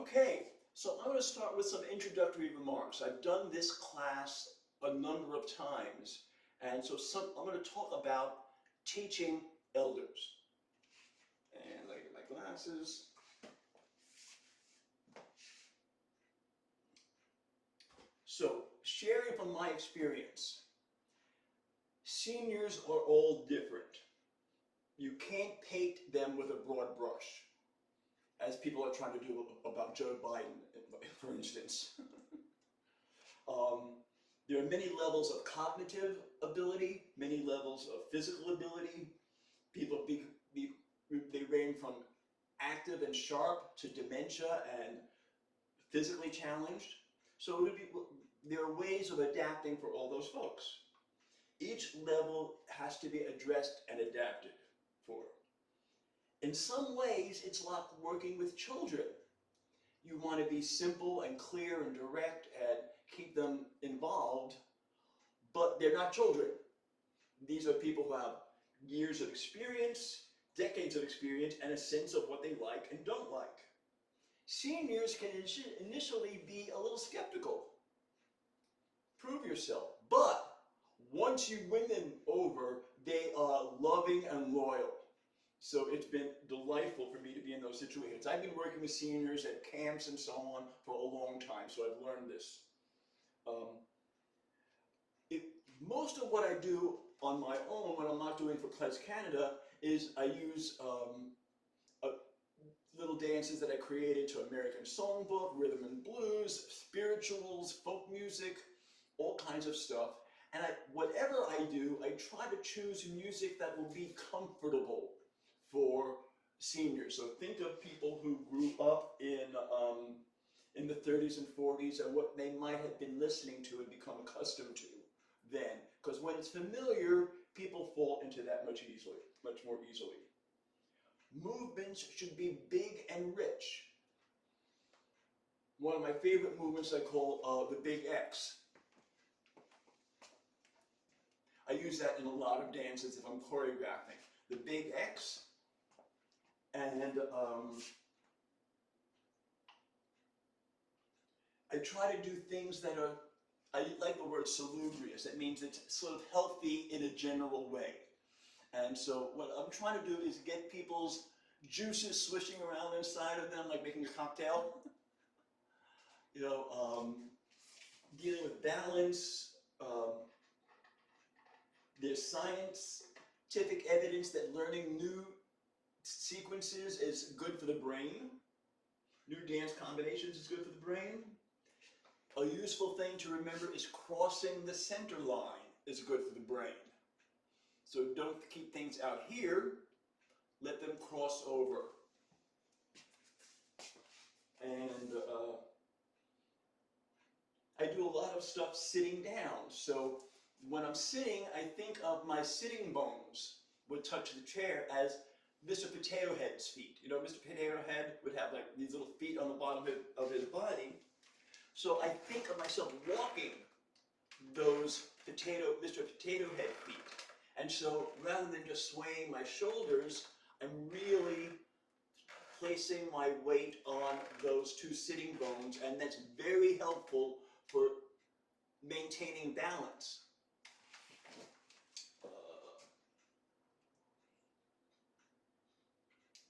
Okay, so I'm going to start with some introductory remarks. I've done this class a number of times, and so I'm going to talk about teaching elders. And I get my glasses. So, sharing from my experience, seniors are all different. You can't paint them with a broad brush, as people are trying to do about Joe Biden, for instance. There are many levels of cognitive ability, many levels of physical ability. People they range from active and sharp to dementia and physically challenged. So there are ways of adapting for all those folks. Each level has to be addressed and adapted for. In some ways, it's like working with children. You want to be simple and clear and direct and keep them involved, but they're not children. These are people who have years of experience, decades of experience, and a sense of what they like and don't like. Seniors can initially be a little skeptical. Prove yourself. But once you win them over, they are loving and loyal. So it's been delightful for me to be in those situations. I've been working with seniors at camps and so on for a long time, so I've learned this. Most of what I do on my own, when I'm not doing for KlezKanada, is I use little dances that I created to American Songbook, rhythm and blues, spirituals, folk music, all kinds of stuff. And whatever I do, I try to choose music that will be comfortable for seniors. So think of people who grew up in the 30s and 40s and what they might have been listening to and become accustomed to then. Because when it's familiar, people fall into that much more easily. Movements should be big and rich. One of my favorite movements I call the Big X. I use that in a lot of dances if I'm choreographing. The Big X, and I try to do things that are, I like the word salubrious. That means it's sort of healthy in a general way. And so what I'm trying to do is get people's juices swishing around inside of them, like making a cocktail. Dealing with balance. There's scientific evidence that learning new sequences is good for the brain. New dance combinations is good for the brain. A useful thing to remember is crossing the center line is good for the brain. So don't keep things out here, let them cross over. And I do a lot of stuff sitting down. So when I'm sitting, I think of my sitting bones would touch the chair as Mr. Potato Head's feet. You know, Mr. Potato Head would have like these little feet on the bottom of his body. So I think of myself walking those Mr. Potato Head feet. And so rather than just swaying my shoulders, I'm really placing my weight on those two sitting bones, and that's very helpful for maintaining balance.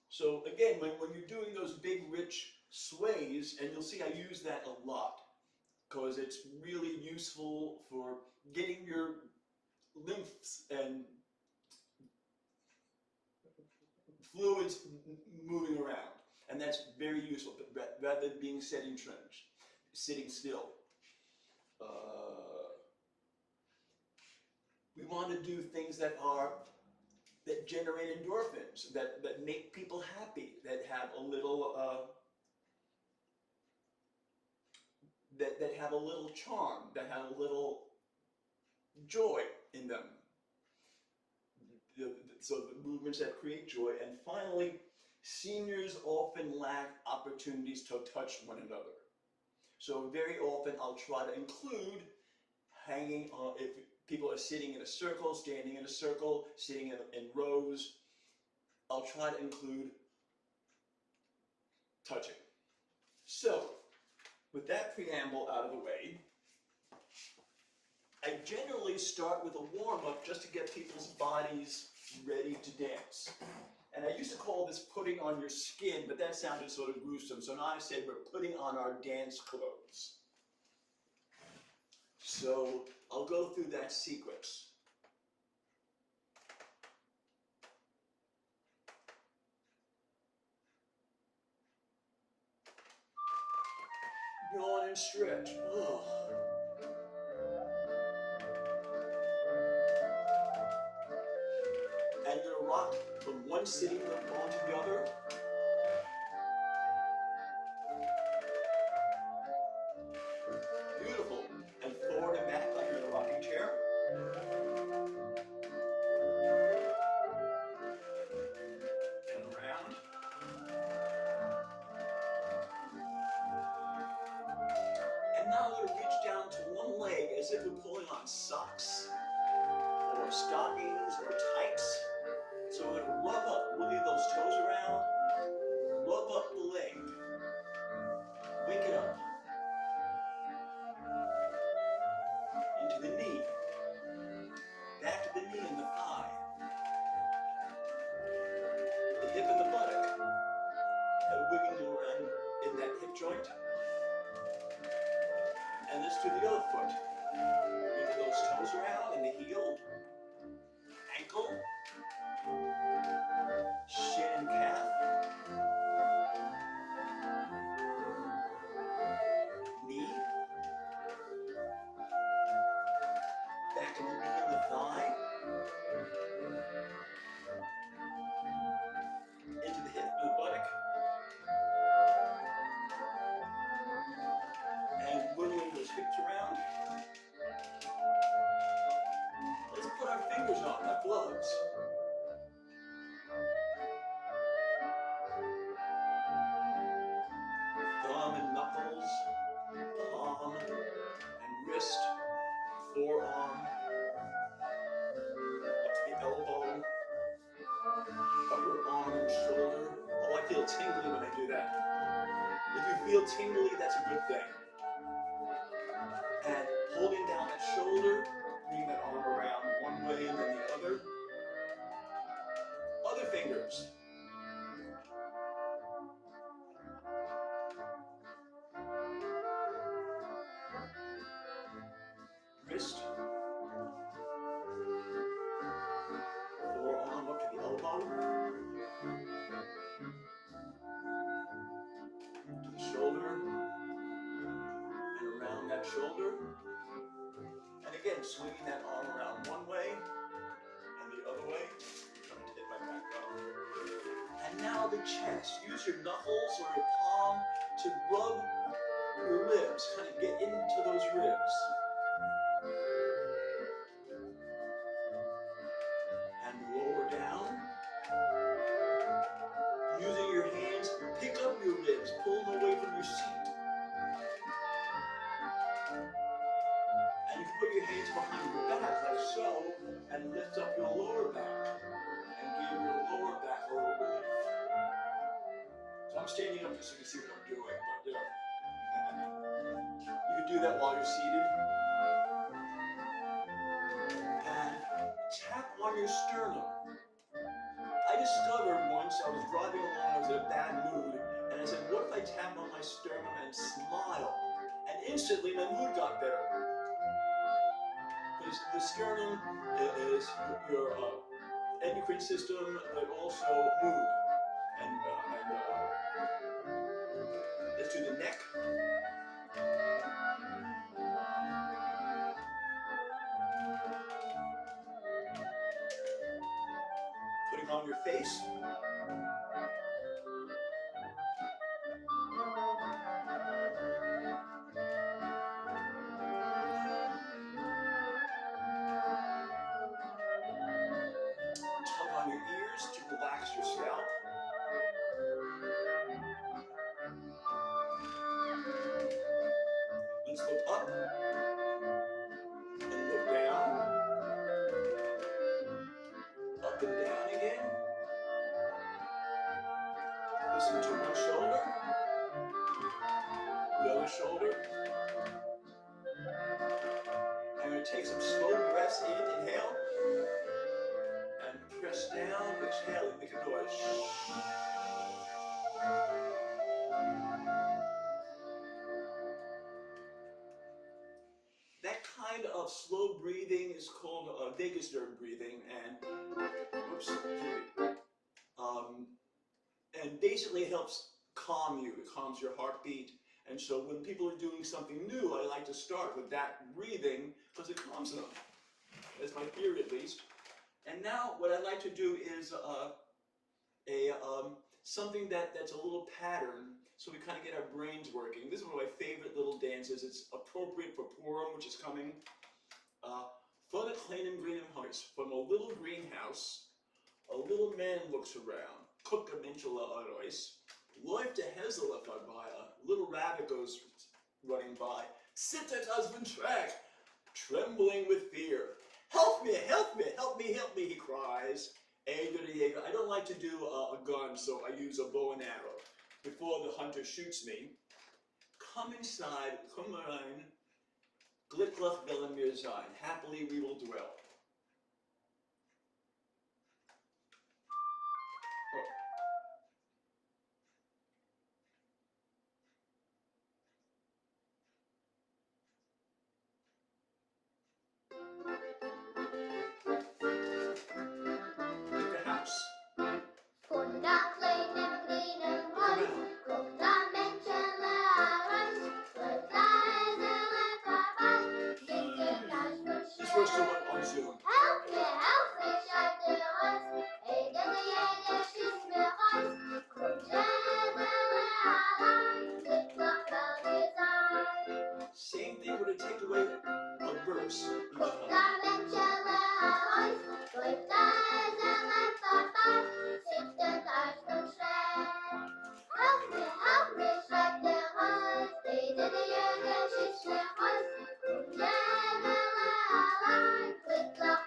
So again, when you're doing those big, rich sways, and you'll see I use that a lot, because it's really useful for getting your lymphs and fluids moving around. And that's very useful, rather than being sitting still. We want to do things that generate endorphins, that make people happy, that have a little that have a little charm, that have a little joy in them. So the movements that create joy. And finally, seniors often lack opportunities to touch one another. So very often I'll try to include hanging on, if people are sitting in a circle, standing in a circle, sitting in rows, I'll try to include touching. So, with that preamble out of the way, I generally start with a warm-up just to get people's bodies ready to dance. And I used to call this putting on your skin, but that sounded sort of gruesome, so now I say we're putting on our dance clothes. So I'll go through that sequence. Yawn and stretch. Ugh. And you're gonna rock from one sitting on to the other. Beautiful. And forward and back like you're in a rocking chair. And around. And now we're gonna reach down to one leg as if we're pulling on socks or stockings or tights. So we're gonna rub up, wiggle those toes around, rub up the leg, wake it up, into the knee, back to the knee and the thigh, the hip and the buttock, and wiggling around in that hip joint, and let's do the other foot. Wiggle those toes around in the heel, ankle, shin and calf, knee, back to the knee and the thigh, into the hip and the buttock, and wiggling those hips around. Let's put our fingers on like gloves. Thumb and knuckles, palm and wrist, forearm, up to the elbow, upper arm and shoulder. Oh, I feel tingly when I do that. If you feel tingly, that's a good thing. And holding down that shoulder, bring that arm around one way and then the other. Other fingers. Wrist. Forearm up to the elbow. To the shoulder. And around that shoulder. And again, swinging that arm around one way and the other way. I'm trying to hit my backbone. And now the chest. Use your knuckles or your palm to rub your ribs. Kind of get into those ribs. And lower down. Using your hands, pick up your ribs, pull them away from your seat. And you can put your hands behind your back like so, and lift up your lower back, and give your lower back a little relief. So I'm standing up just so you can see what I'm doing, but you can do that while you're seated. And tap on your sternum. I discovered once I was driving along, I was in a bad mood, and I said, what if I tap on my sternum and smile? And instantly my mood got better. Because the sternum is your endocrine system, but also mood. And let's do the neck. Putting on your face. Tug on your ears to relax your scalp. Let's look up and look down. Up and down again. Listen to one shoulder. the shoulder. I'm going to take some slow breaths in, inhale, and press down, exhale, and make a noise. That kind of slow breathing is called vagus nerve breathing, and oops, and basically it helps calm you. It calms your heartbeat. And so when people are doing something new, I like to start with that breathing because it calms them. That's my theory, at least. And now what I like to do is something that's a little pattern, so we kind of get our brains working. This is one of my favorite little dances. It's appropriate for Purim, which is coming. Von een kleinem grünen huis. From a little greenhouse, a little man looks around. Cook a menschele Arois. Läuft der Häsler vorbei. A little rabbit goes running by. Zittert as von Schreck, trembling with fear. Help me, help me, help me, help me, he cries. I don't like to do a gun, so I use a bow and arrow. Before the hunter shoots me, come inside, come rein, glücklich wollen wir sein. Happily we will dwell. The house. This was to what on Zoom. Help me, schreibt der Holz. Ey, der Jäger schießt mir raus. Kommt allein, mit noch Same thing would take away a verse. Kommt da Menschele raus. Läuft Eisele vorbei. Zittert als vom Schreck. Help me, schreibt der Holz. Ey, der Jäger schießt mir raus. Kommt allein, mit noch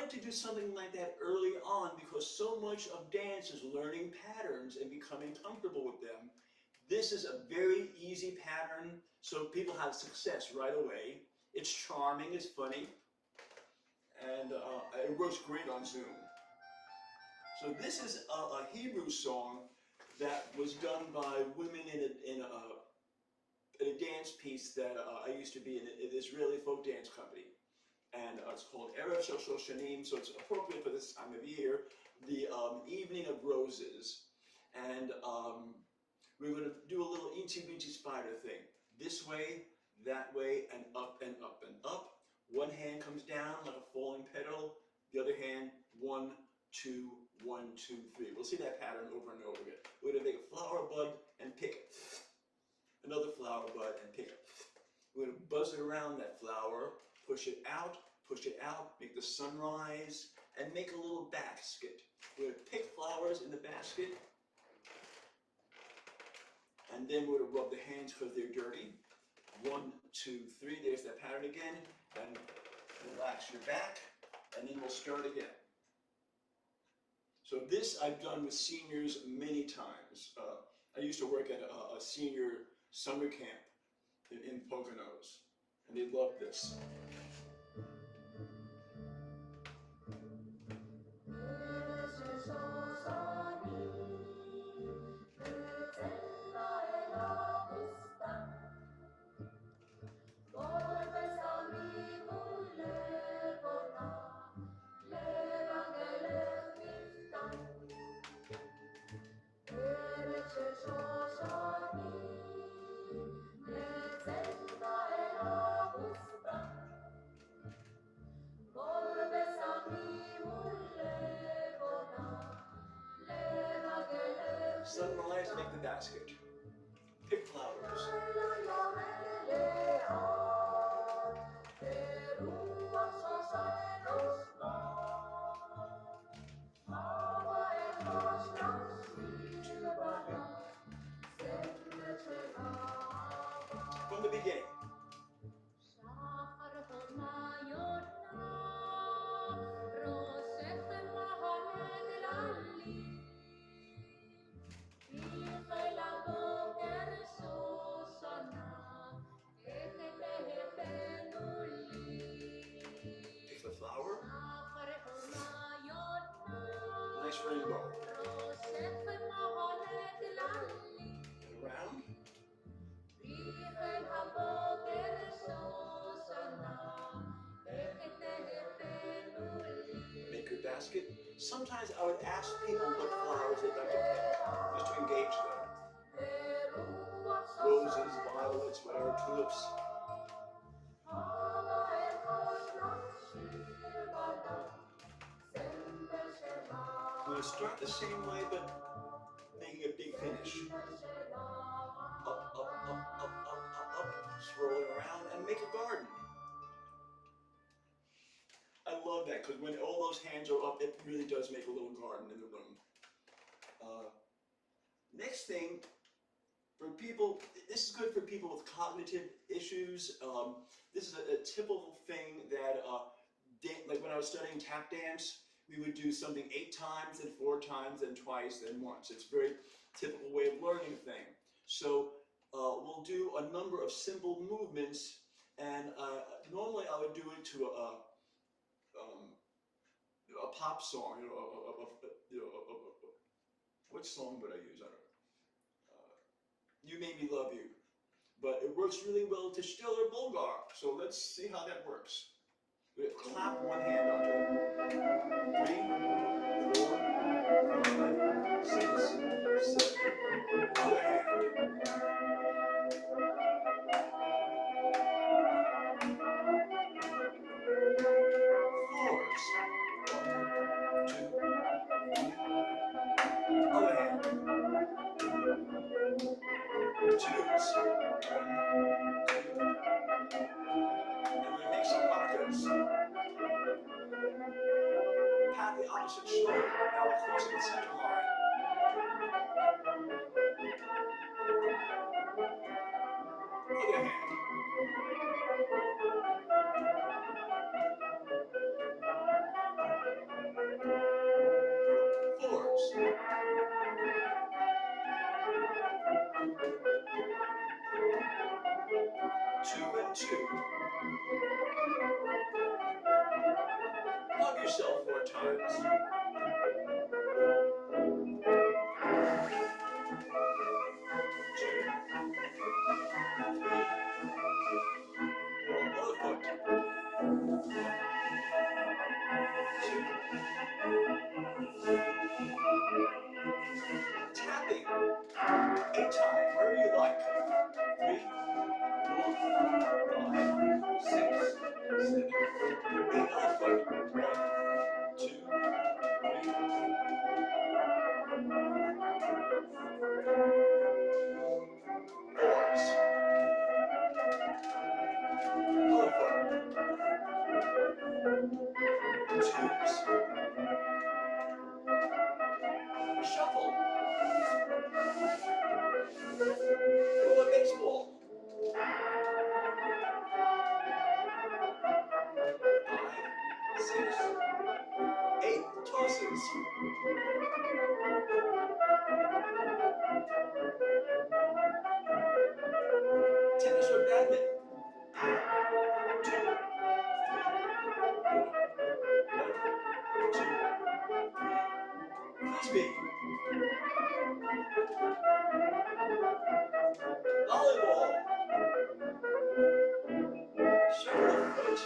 To do something like that early on because so much of dance is learning patterns and becoming comfortable with them. This is a very easy pattern, so people have success right away. It's charming, it's funny, and it works great on Zoom. So this is a Hebrew song that was done by women in a dance piece that I used to be in an Israeli folk dance company. And it's called Erev Shel Shoshanim, so it's appropriate for this time of year, the Evening of Roses. And we're going to do a little Inchi Winchi Spider thing. This way, that way, and up and up and up. One hand comes down like a falling petal. The other hand, 1, 2, 1, 2, 3. We'll see that pattern over and over again. We're going to make a flower bud and pick it. Another flower bud and pick it. We're going to buzz it around that flower, push it out, make the sunrise, and make a little basket. We're going to pick flowers in the basket, and then we're going to rub the hands because they're dirty. 1, 2, 3, there's that pattern again, and relax your back, and then we'll start again. So this I've done with seniors many times. I used to work at a senior summer camp in Poconos, and they loved this. Sunrise, make the basket. Pick flowers. From the beginning. Pick the flower. Nice rainbow. And around. Make your basket. Sometimes I would ask people what flowers they'd like to pick, just to engage them. Roses, violets, whatever, tulips. I'm going to start the same way, but making a big finish. Up, up, up, up, up, up, up, swirling around, and make a garden. I love that, because when all those hands are up, it really does make a little garden in the room. Next thing, for people, this is good for people with cognitive issues. This is a typical thing that, like when I was studying tap dance, we would do something 8 times, then 4 times, then twice, then once. It's a very typical way of learning a thing. So we'll do a number of simple movements, and normally I would do it to a pop song, what song would I use? I don't know. You Made Me Love You. But it works really well to Stiller Bulgar. So let's see how that works. We clap one hand onto it. 3, 4, 5, 6, 7. Other hand. Fours. 1, 2, 3. Other hand. Twos. 1, 2. And we make some markers. Pat the opposite shoulder. Now we're crossing the center line. Other hand. Fours. times. 2, 3, 4. Other foot. 1, 2, 3. Tapping. 8 times, wherever you like. 3, 4, 5, 6, 7, 8. Other foot. 1, 2, 3. Fours. Other foot. 2s. Shuffle. Throw a baseball. 5, 6, 8. Tosses. Tennis or badminton. 2, 3, 4. 1, 2, 3. Frisbee. Volleyball. Shuffle a foot.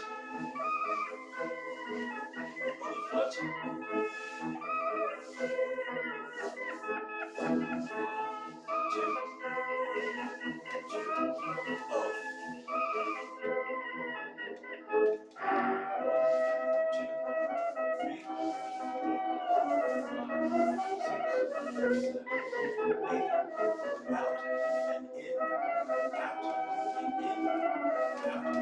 Other foot. 2, 2. Both. 1, 2, 3, 4, 5, 6, 7, 8. Out and in, out and in, out and in.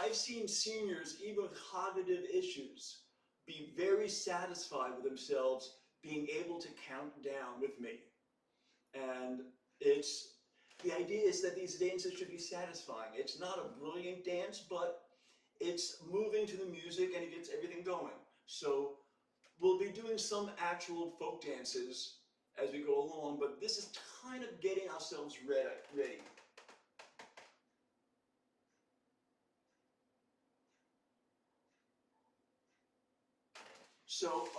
I've seen seniors, even with cognitive issues, be very satisfied with themselves being able to count down with me. And the idea is that these dances should be satisfying. It's not a brilliant dance, but it's moving to the music and it gets everything going. So we'll be doing some actual folk dances as we go along, but this is kind of getting ourselves ready. So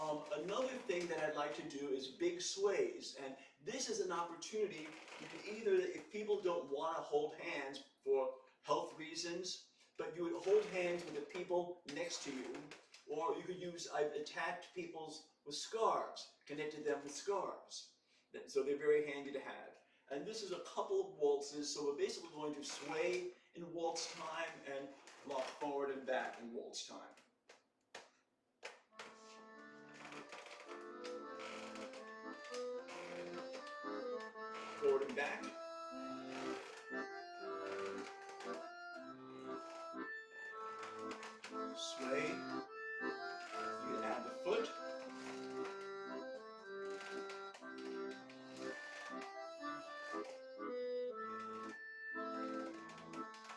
another thing that I'd like to do is big sways, and this is an opportunity. You can either, if people don't want to hold hands for health reasons, but you would hold hands with the people next to you, or you could use, I've attached people's with scarves, connected them with scarves, so they're very handy to have. And this is a couple of waltzes, so we're basically going to sway in waltz time and rock forward and back in waltz time. Forward and back. Sway. You can add the foot.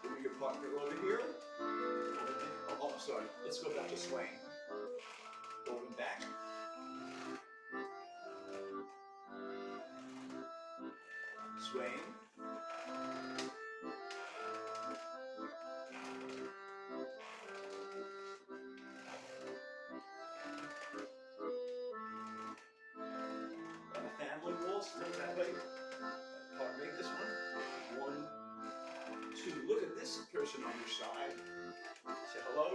Bring your partner over here. Oh, sorry. Let's go back to swaying. Forward and back. Swaying. And a family waltz, look that way. Partner, make this one. 1, 2. Look at this person on your side. Say hello.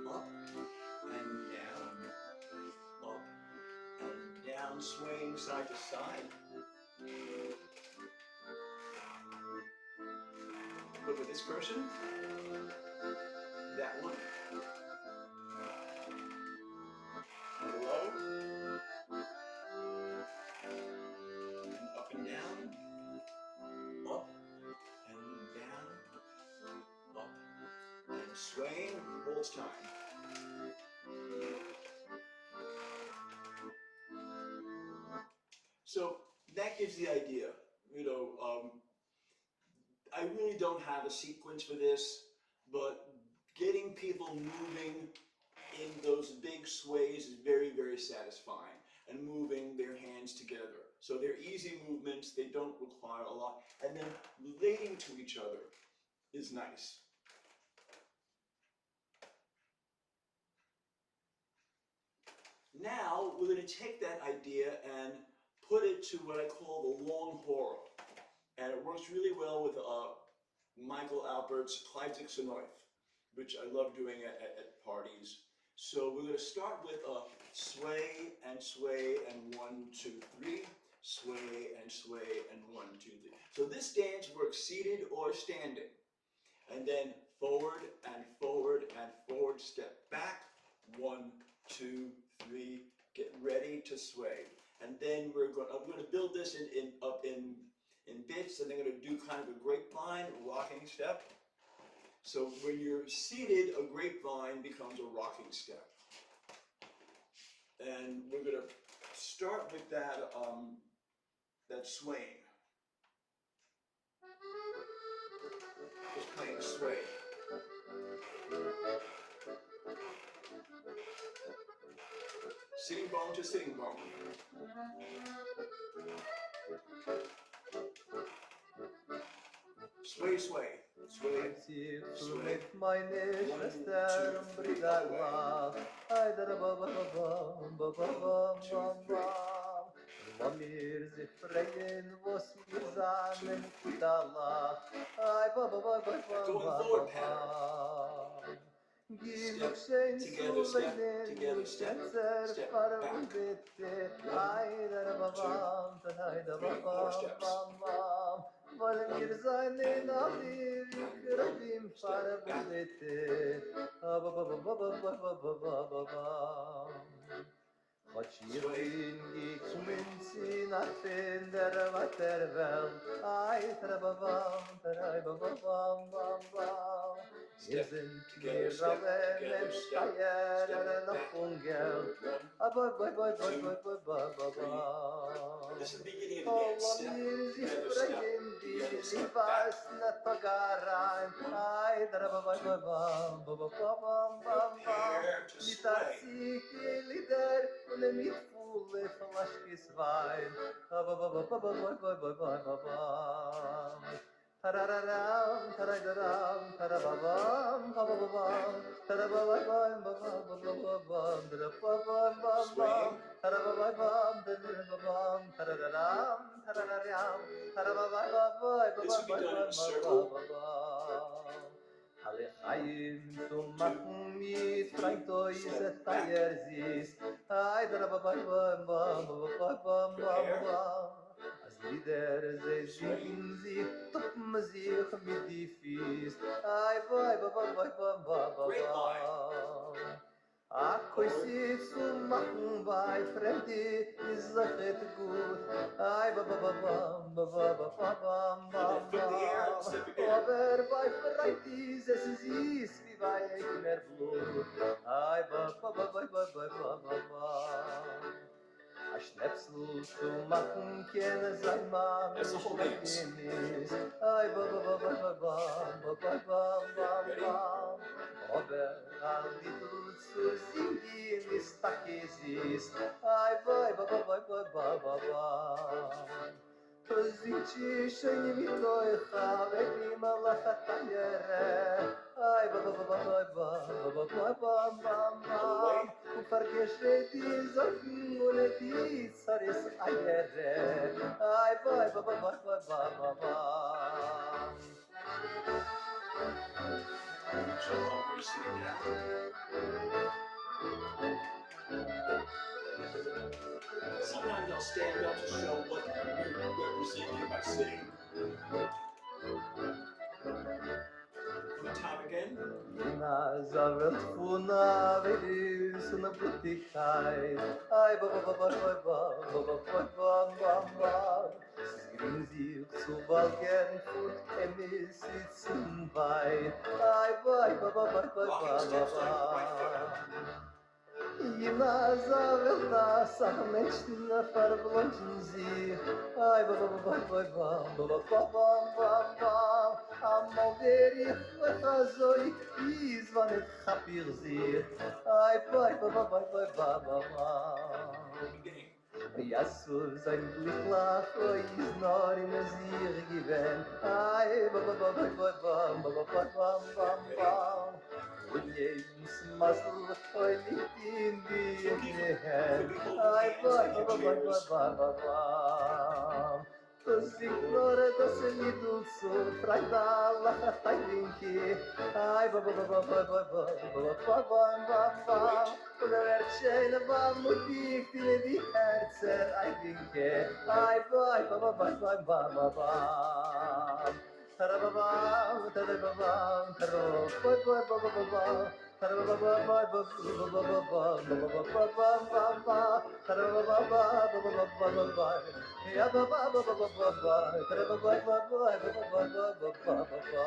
Up and down. Up and down, swaying side to side. Look at this person. That one. Hello. And up and down. Up and down. Up and swaying. Waltz time. So that gives the idea. I really don't have a sequence for this, but getting people moving in those big sways is very, very satisfying, and moving their hands together. So they're easy movements, they don't require a lot. And then relating to each other is nice. Now we're going to take that idea and put it to what I call the long horror. And it works really well with Michael Albert's KlezKanada, which I love doing at parties. So we're going to start with a sway and 1, 2, 3, sway and 1, 2, 3. So this dance works seated or standing. And then forward and forward and forward, step back, 1, 2, 3, get ready to sway. And then I'm going to build this up in bits, and I'm going to do kind of a grapevine rocking step. So when you're seated, a grapevine becomes a rocking step. And we're going to start with that swaying. Just playing sway. Sitting bone to sitting bone. Sway, sway. Sway, sway. Meine Schwester und Brüder, wenn wir sich freuen, was wir sagen, Kudala, Step together, step together, step back. 1, 2, 3, 4 steps. Wollen wir seine Nachricht im Farbelete. Wat hierin gekommen sind, nach der weiter Welt. Ai, trababam, trababam, bam, bam. Wir sind hier alle Menschgeier noch von Geld. Aber, This is the beginning of the dance. Step together, step back. Prepare to sway. Mit volle Flaschkes Wein. Tarararam, tarararam, tarababam, bababam, tarababam, bababam, tarababam, tarababam, tarababam, tarararam, tarararam, tarababam, This will be done in a circle. Alle Chaim zu machen mit Freund euch et Teier siehst. Ai, tarababam, bababam, bababam. As Lieder sie singen sich, toppen sich mit die Fies. Ai, boi, boi, A coisi zu machen bei Fremde ist echt gut. Ai, aber bei Freundis es ist wie bei eigener Blut. Ai, A Schnäpsel zu machen, keine sein Mann, That's the whole dance. Ai, aber ein Lied zu singen ist takesis. Ai, Zitchi sheni mitoy khaveti malachat tayere. Ay ba ufargesheti zofim uleti saris ayere. Ay ba. So we're sitting down. Sometimes I'll stand up to show what we're representing by sitting. From the top again. Na zawelt funa veris na butikay. Ay ba. Sie zu Balken und sitzen bei. Ay ba. Jena zawelta sach Menschen verblonchen sich. Ay ba. Amal derich lechazoi izvan et chapir sich. Ay ba. Beginning. Yasu sein Blichlach, oi is nor in a zir given. Ay, ba ba ba ba ba ba ba ba ba ba ba ba. Und jedens Masel, oi liegt in die Nähe. Ay, ba ba ba ba ba ba ba ba. Das ignore das little so fragdala ay vinki. Ay, ba ba ba ba ba ba ba ba ba ba ba ba. Und er erzählt, war mutig, die Herzen, I think, I ba ba ba ba ba ba ba ba. Tarababa, tarababa, tarababa, ba ba ba ba. Tarababa, ba ba ba ba ba ba ba ba ba ba ba. Tarababa, ba ba ba ba ba ba. Ya ba ba ba ba ba ba ba. Tarababa, ba ba ba ba ba ba ba ba ba.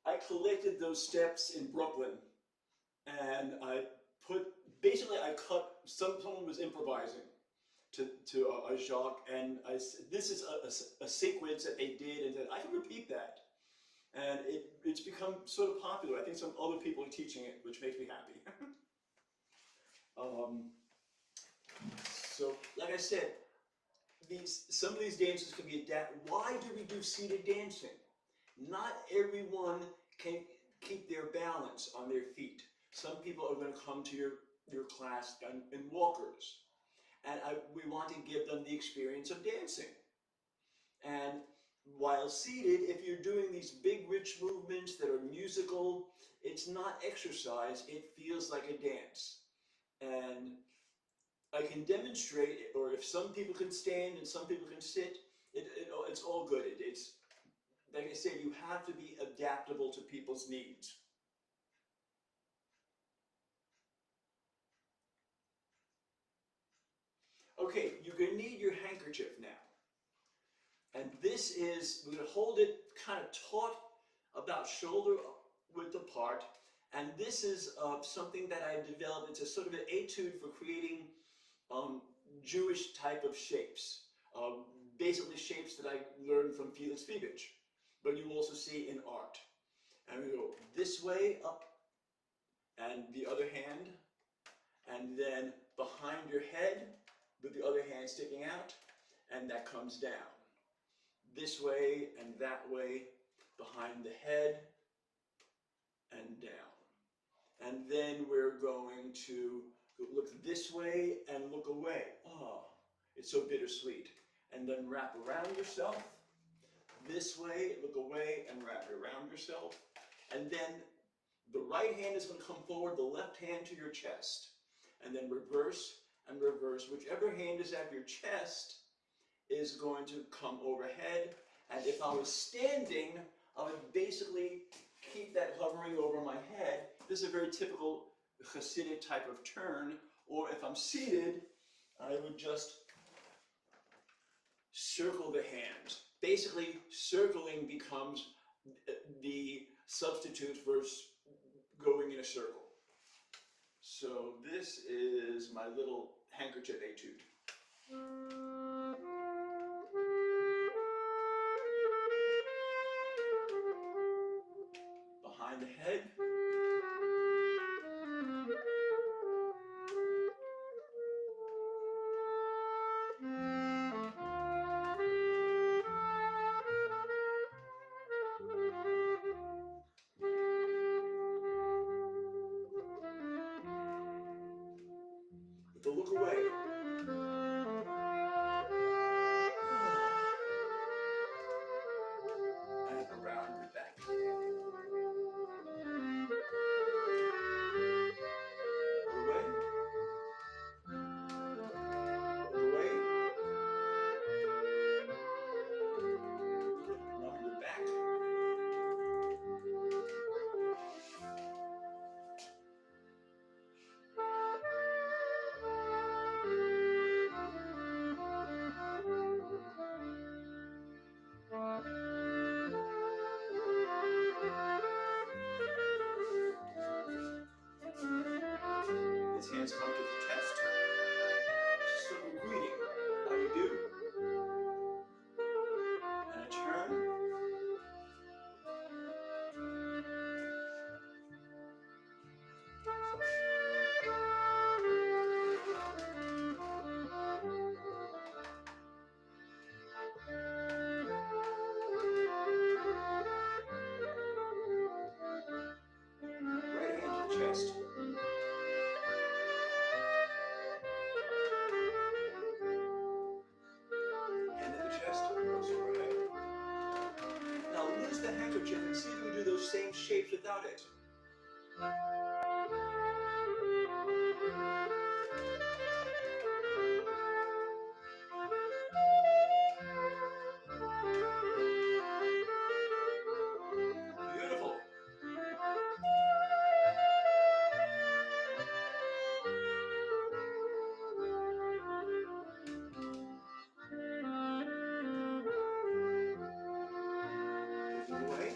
I collected those steps in Brooklyn, and basically I cut. Someone was improvising to a Jacques, and this is a sequence that they did, and then I can repeat that, and it's become sort of popular. I think some other people are teaching it, which makes me happy. um, so, like I said, some of these dances can be adapted. Why do we do seated dancing? Not everyone can keep their balance on their feet. Some people are going to come to your class in walkers, and we want to give them the experience of dancing. And while seated, if you're doing these big, rich movements that are musical, it's not exercise, it feels like a dance. And I can demonstrate, or if some people can stand and some people can sit, it's all good. It's like I said, you have to be adaptable to people's needs. Okay, you're going to need your handkerchief now. And this is, we're going to hold it kind of taut about shoulder width apart. And this is something that I've developed. It's a sort of an etude for creating Jewish type of shapes. Basically shapes that I learned from Felix Fiebig, but you also see in art. And we go this way up, and the other hand, and then behind your head with the other hand sticking out, and that comes down. This way and that way, behind the head and down. And then we're going to look this way and look away. Oh, it's so bittersweet. And then wrap around yourself. This way, look away and wrap around yourself. And then the right hand is going to come forward, the left hand to your chest. And then reverse and reverse. Whichever hand is at your chest is going to come overhead. And if I was standing, I would basically keep that hovering over my head. This is a very typical Hasidic type of turn. Or if I'm seated, I would just circle the hands. Basically, circling becomes the substitute for going in a circle. So this is my little handkerchief etude. Behind the head. With the look away. without it. Beautiful. Taking away.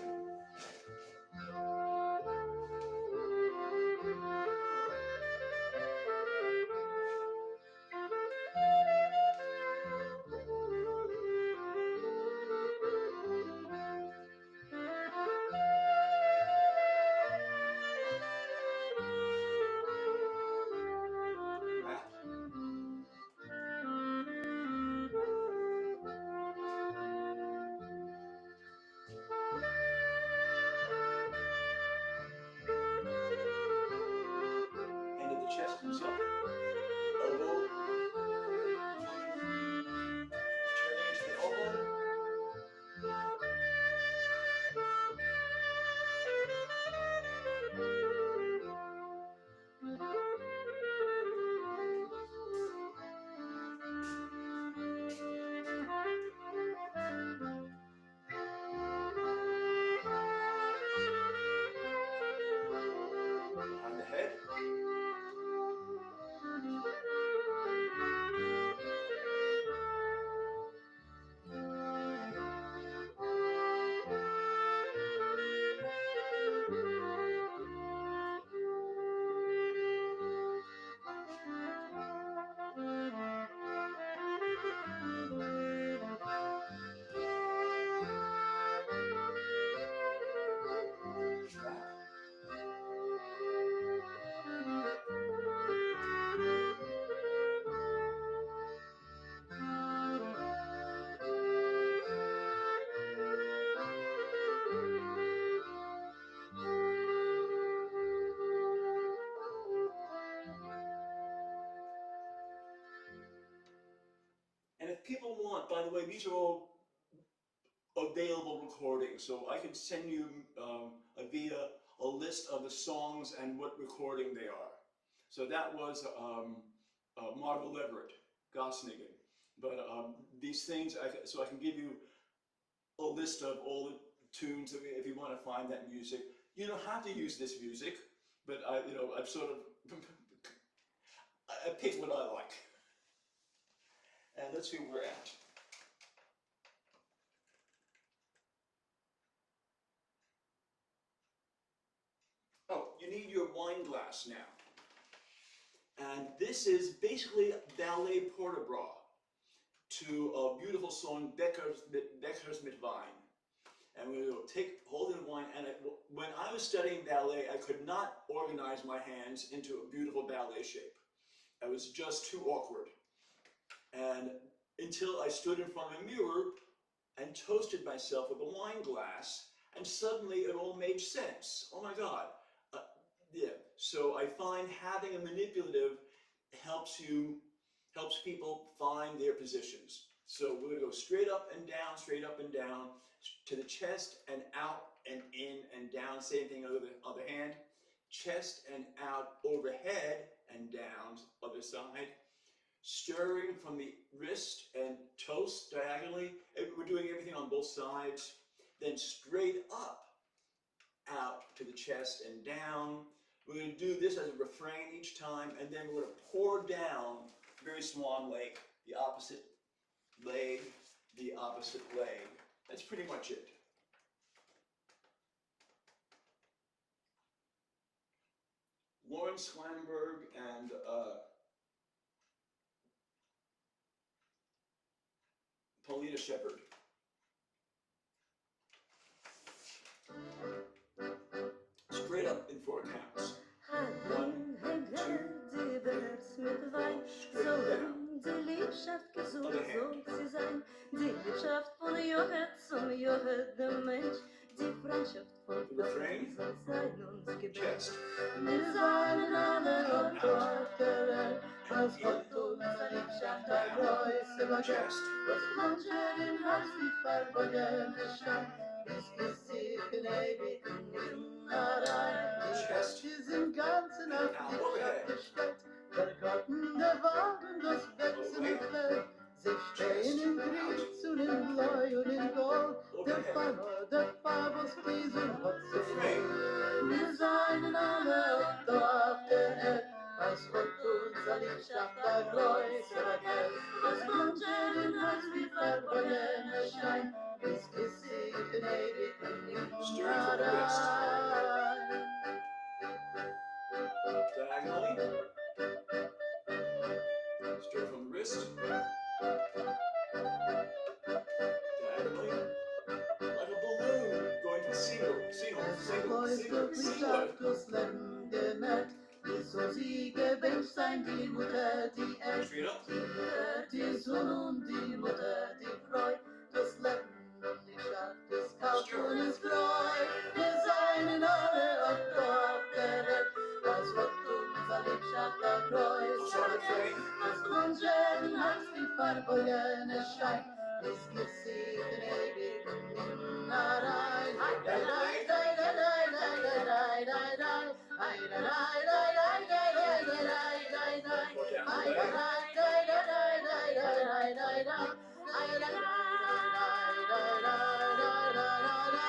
Wrap. End of the chest comes up. Elbow. Turning into the elbow. Behind the head. Wrap. And if people want, by the way, these are all available recordings, so I can send you via a list of the songs and what recording they are. So that was Marvel Everett, Gosnigan. But these things, so I can give you a list of all the tunes if you want to find that music. You don't have to use this music, but I've sort of I picked what I like. And let's see where we're at. Oh, you need your wine glass now. And this is basically ballet port-de-bras to a beautiful song, Beckers mit Wein. And we will hold in wine. And when I was studying ballet, I could not organize my hands into a beautiful ballet shape. I was just too awkward. And until I stood in front of a mirror and toasted myself with a wine glass, and suddenly it all made sense. Oh my God. Yeah. So I find having a manipulative helps people find their positions. So we're going to go straight up and down, to the chest and out and in and down. Same thing on the other hand. Chest and out, overhead and down, other side. Stirring from the wrist and toast diagonally. We're doing everything on both sides. Then straight up, out to the chest and down. We're going to do this as a refrain each time, and then we're going to pour down, very swan lake, the opposite leg, the opposite leg. That's pretty much it. Lawrence Schlamberg and Paulina Shepard. Straight up in 4 counts. 1, 2, 3, straight down. Die Liebschaft gesucht, sucht sie sein. Die Liebschaft von Johet zum Johet, der Mensch. Die Freundschaft von Refrain. soll sein uns Gebet. Chest. Wir seien alle und Worte, als Gott unsere Liebschaft ein Größe war. Chest. Was manche den Hals nicht verborgen stand, bis sie in ewigen Die Chest. Welt ist im Ganzen auf Now dich overhead. abgestellt. Der Garten, der Wald und das wachsende Feld. Sie stehen im Gris und in Bleu und in Gold. Der Farmer, der Farbosdiesel hat sie wohl. Wir seien alle auf der Welt. Was wird unser Liebschaft da größer Geld? Was kommt in Hals wie verborgener Schein? Bis Gesicht in ewigen Steering from the wrist. Niederrhein. Diagonally. Stir from the wrist. Diagonally. Like a balloon going to single. Liebschaft durchs Leben gemerkt, wie so sie gewünscht sein, die Mutter, die Erd, Straight up. die Mutter, die Sonne und die Mutter, die Freude, das Leben, die Stadt, das Kauf und das Freu. Wir seien alle auf der Welt, was wird unser Liebschaft da größer Geld? Das Grundschäden hat wie verborgene Schein, bis Gesicht in ewigen Nimmerein.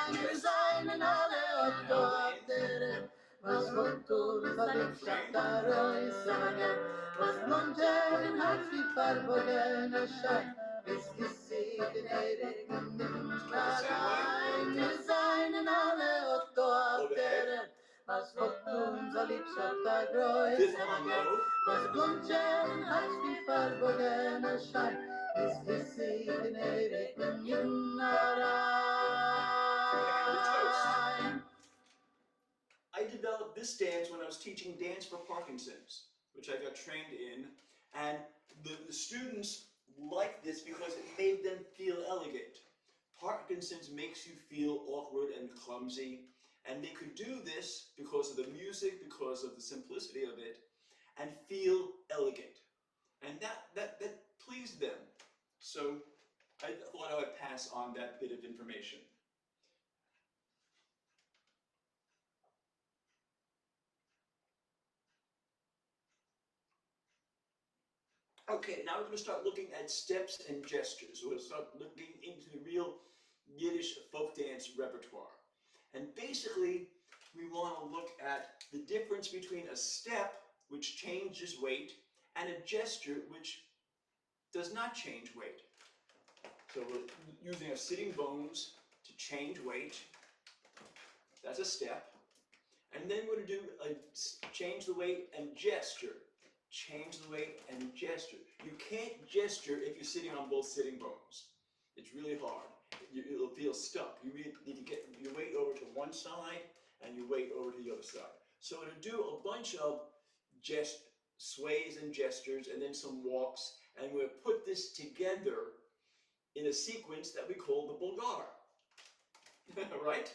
Wir seien alle auf der Welt, was kommt unser Liebschaft da größer? Was Montern hat wie verborgener Schein, bis Gesicht in ewigen Nimmerein. Wir seien alle auf der Welt, was kommt unser Liebschaft da Fifth on größer? low. Was Montern hat wie verborgener Schein, bis Gesicht in ewigen Nimmerein. I developed this dance when I was teaching dance for Parkinson's, which I got trained in, and the students liked this because it made them feel elegant. Parkinson's makes you feel awkward and clumsy, and they could do this because of the music, because of the simplicity of it, and feel elegant. And that pleased them. So I thought I would pass on that bit of information. Okay, now we're going to start looking at steps and gestures. We're going to start looking into the real Yiddish folk dance repertoire. And basically, we want to look at the difference between a step, which changes weight, and a gesture, which does not change weight. So we're using our sitting bones to change weight. That's a step. And then we're going to do a change the weight and gesture. Change the weight and gesture. You can't gesture if you're sitting on both sitting bones. It's really hard. It'll feel stuck. You really need to get your weight over to one side and your weight over to the other side. So to do a bunch of sways and gestures and then some walks, and we'll put this together in a sequence that we call the Bulgar. Right?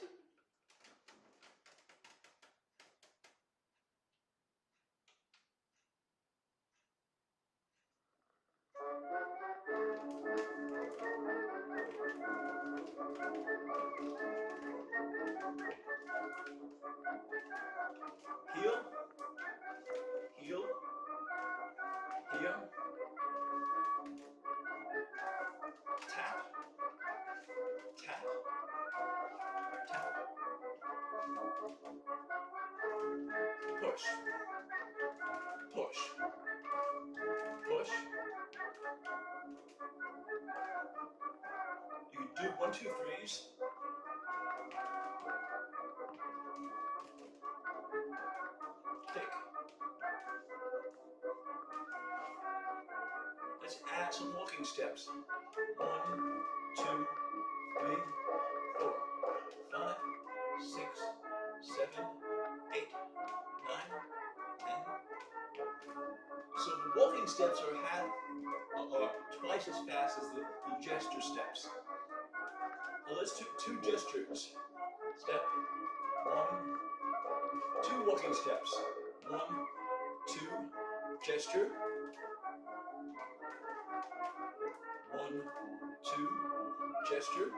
Heel, heel, heel, tap, tap, tap, push, push, push. You can do 1, 2, 3s. Kick. Let's add some walking steps. 1, 2, 3, 4, 5, 6, 7, 8, 9, 10. So the walking steps are twice as fast as the gesture steps. Now let's do 2 gestures. Step 1, 2 walking steps. 1, 2, gesture. 1, 2, gesture.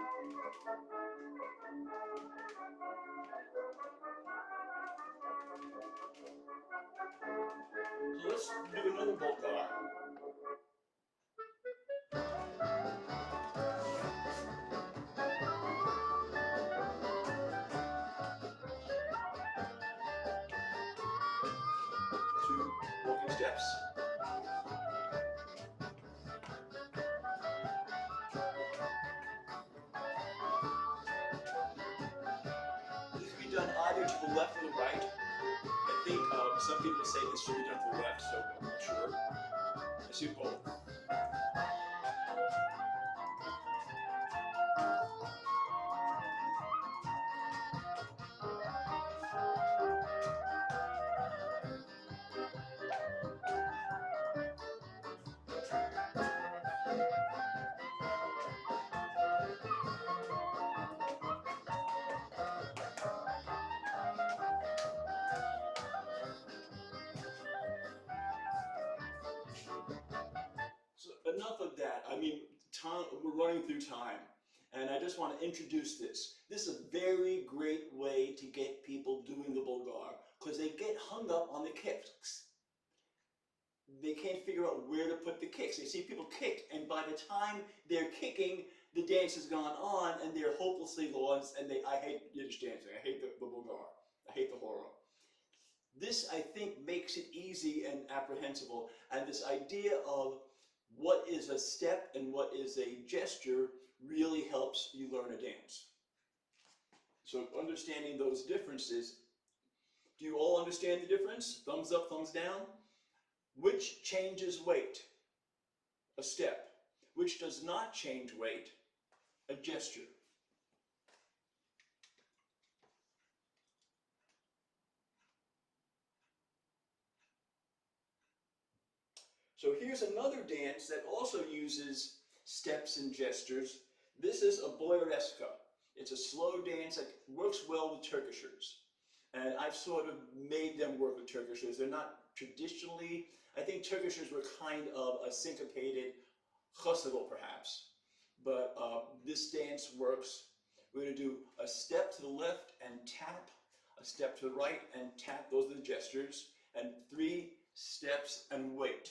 So let's do another Bulgar. Two walking steps. This can be done either to the left or the right. I think some people say this should be done to the left, so I'm not sure. I see both. So enough of that. I mean, we're running through time, and I just want to introduce this. This is a very great way to get people doing the Bulgar because they get hung up on the kicks. They can't figure out where to put the kicks. They see people kick, and by the time they're kicking, the dance has gone on, and they're hopelessly lost. And I hate Yiddish dancing. I hate the Bulgar. I hate the horror. This, I think, makes it easy and apprehensible, and this idea of what is a step and what is a gesture really helps you learn a dance. So understanding those differences, do you all understand the difference? Thumbs up, thumbs down? Which changes weight? A step. Which does not change weight? A gesture. So here's another dance that also uses steps and gestures. This is a boyaresca. It's a slow dance that works well with Turkishers. And I've sort of made them work with Turkishers. They're not traditionally, I think Turkishers were kind of a syncopated chasuble perhaps. But this dance works. We're going to do a step to the left and tap, a step to the right and tap. Those are the gestures. And 3 steps and wait.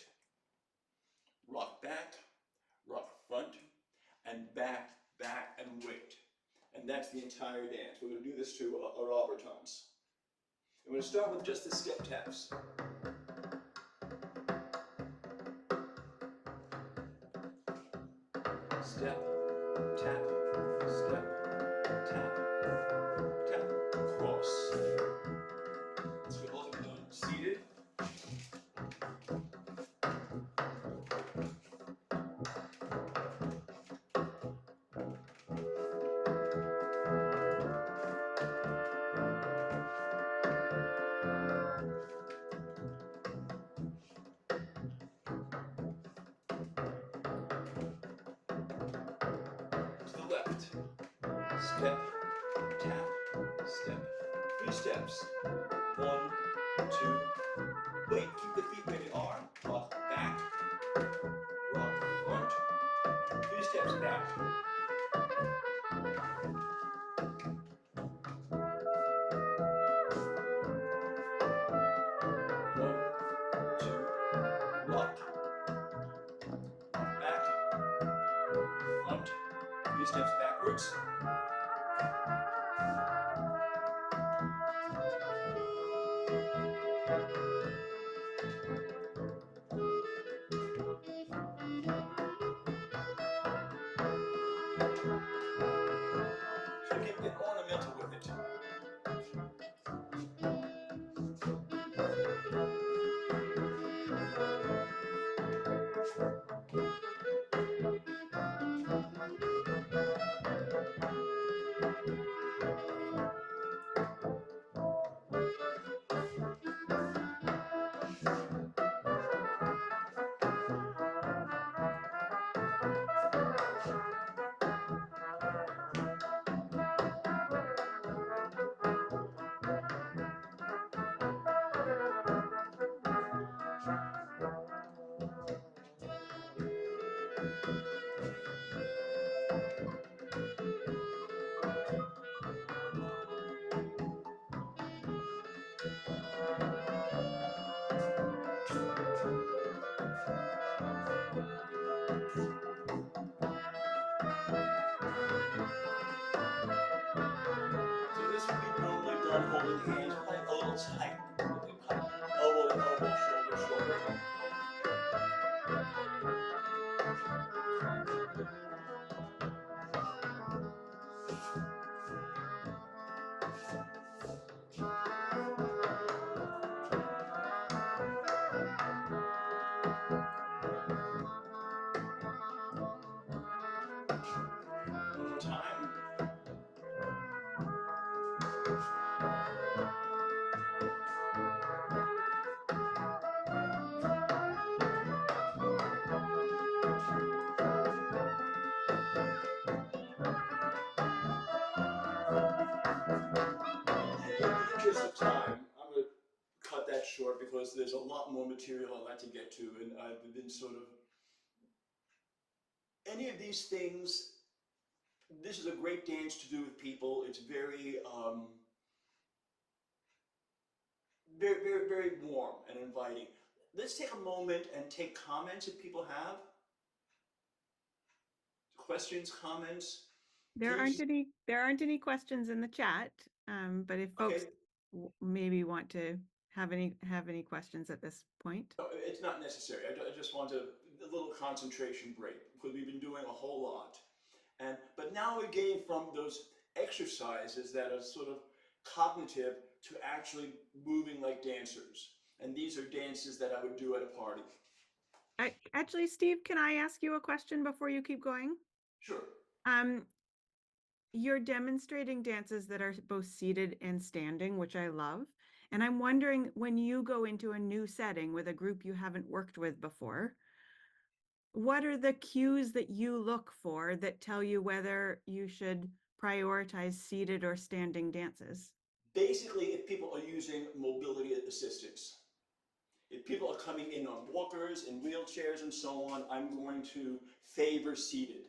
Rock back, rock front, and back, back, and wait. And that's the entire dance. We're going to do this to our overtones. I'm going to start with just the step taps. Step, tap, step, tap, tap, cross. This can also be done seated. To the left. Step, tap, step. 3 steps. 1, 2, wait, keep the feet where they are. Rock back, rock front. 3 steps back. 1, 2, rock. Rock back, front. 3 steps backwards. So get ornamental with it. little tight. Elbow to elbow, shoulder to shoulder. One more time. In the interest of time, I'm going to cut that short because there's a lot more material I'd like to get to, and I've been sort of any of these things. This is a great dance to do with people. It's very, very warm and inviting. Let's take a moment and take comments if people have questions, comments. There aren't any questions in the chat, but if folks Okay. maybe want to have any questions at this point. No, it's not necessary. I just want a little concentration break because we've been doing a whole lot. But now we're getting from those exercises that are sort of cognitive to actually moving like dancers. And these are dances that I would do at a party. Actually, Steve, can I ask you a question before you keep going? Sure. You're demonstrating dances that are both seated and standing, which I love. And I'm wondering, when you go into a new setting with a group you haven't worked with before, what are the cues that you look for that tell you whether you should prioritize seated or standing dances? Basically, if people are using mobility assistance, if people are coming in on walkers and wheelchairs and so on, I'm going to favor seated.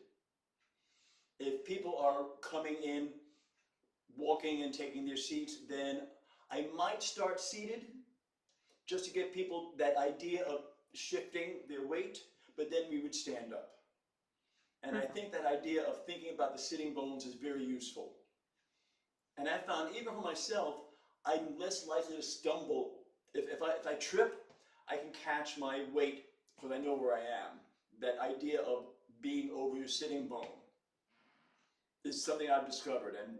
If people are coming in, walking and taking their seats, then I might start seated just to get people that idea of shifting their weight, but then we would stand up. And I think that idea of thinking about the sitting bones is very useful. And I found even for myself, I'm less likely to stumble. If I trip, I can catch my weight because I know where I am. That idea of being over your sitting bone is something I've discovered, and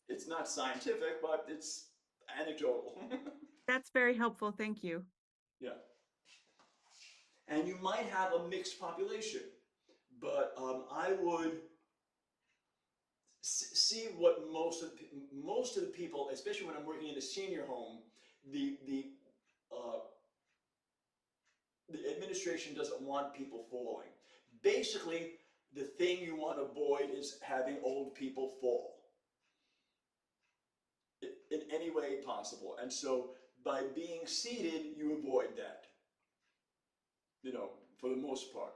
it's not scientific, but it's anecdotal. That's very helpful. Thank you. Yeah. And you might have a mixed population, but I would see what most of the people, especially when I'm working in a senior home, the administration doesn't want people falling. Basically, the thing you want to avoid is having old people fall in any way possible. And so by being seated, you avoid that, for the most part.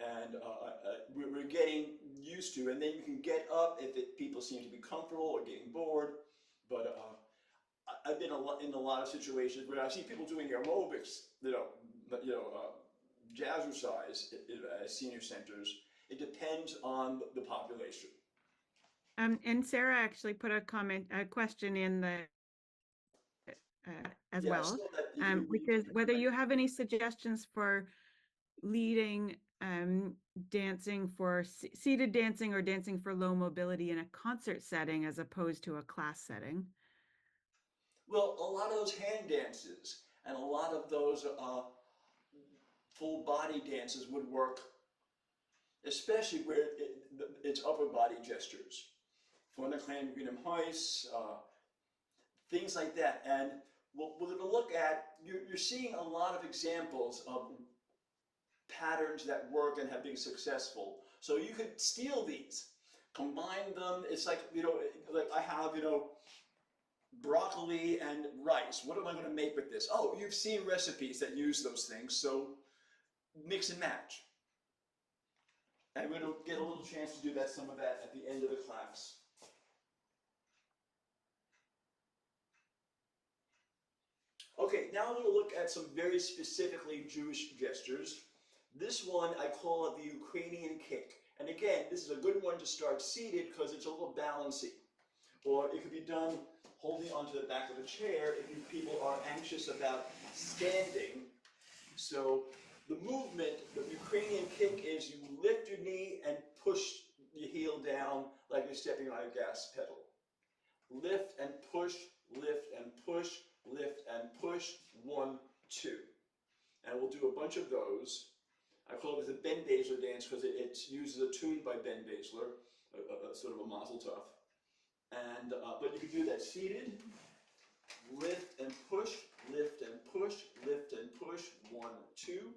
And we're getting used to, and then you can get up if people seem to be comfortable or getting bored. But I've been in a lot of situations where I see people doing aerobics, jazzercise at senior centers. It depends on the population. And Sarah actually put a question in the as well, which is whether you have any suggestions for leading dancing for seated dancing or dancing for low mobility in a concert setting as opposed to a class setting. Well, a lot of those hand dances and a lot of those full body dances would work, especially where it's upper body gestures. For the clan house, things like that. And we're going to look at, you're seeing a lot of examples of patterns that work and have been successful. So you could steal these, combine them. It's like, like I have, broccoli and rice. What am I going to make with this? Oh, you've seen recipes that use those things, so mix and match. And we're going to get a little chance to do some of that at the end of the class. Okay, now I'm going to look at some very specifically Jewish gestures. This one, I call it the Ukrainian kick. And again, this is a good one to start seated because it's a little balancy. Or it could be done holding onto the back of the chair if you people are anxious about standing. So the movement, the Ukrainian kick, is you lift your knee and push your heel down like you're stepping on a gas pedal. Lift and push, lift and push, lift and push, 1, 2. And we'll do a bunch of those. I call it the Ben Basler dance because it uses a tune by Ben Basler, a sort of a mazel tov. And, but you can do that seated, lift and push, lift and push, lift and push, 1, 2.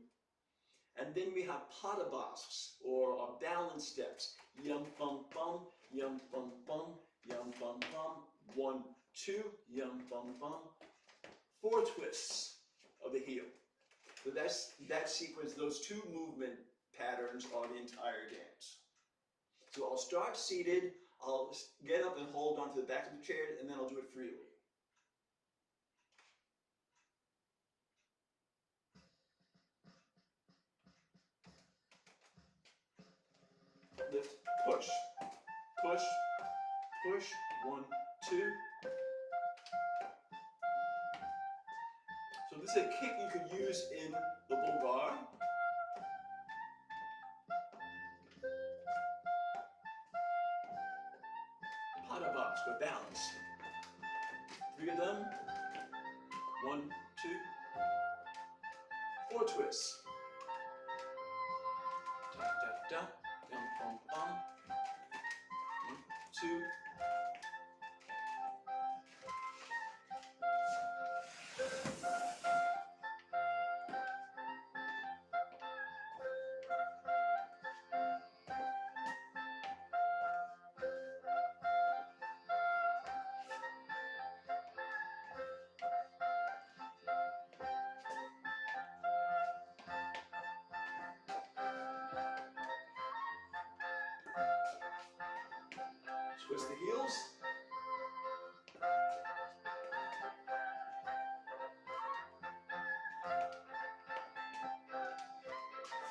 And then we have padabasks, or balance steps. Yum bum bum, yum bum bum, yum bum bum, 1, 2, yum bum bum. 4 twists of the heel. So that sequence, those 2 movement patterns are the entire dance. So I'll start seated, I'll get up and hold onto the back of the chair, and then I'll do it freely. Lift, push, push, push, 1, 2. So this is a kick you could use in the Bulgar. Padabas for balance. 3 of them. 1, 2. 4 twists. Da da da. Bum bum bum. 1, 2. Twist the heels.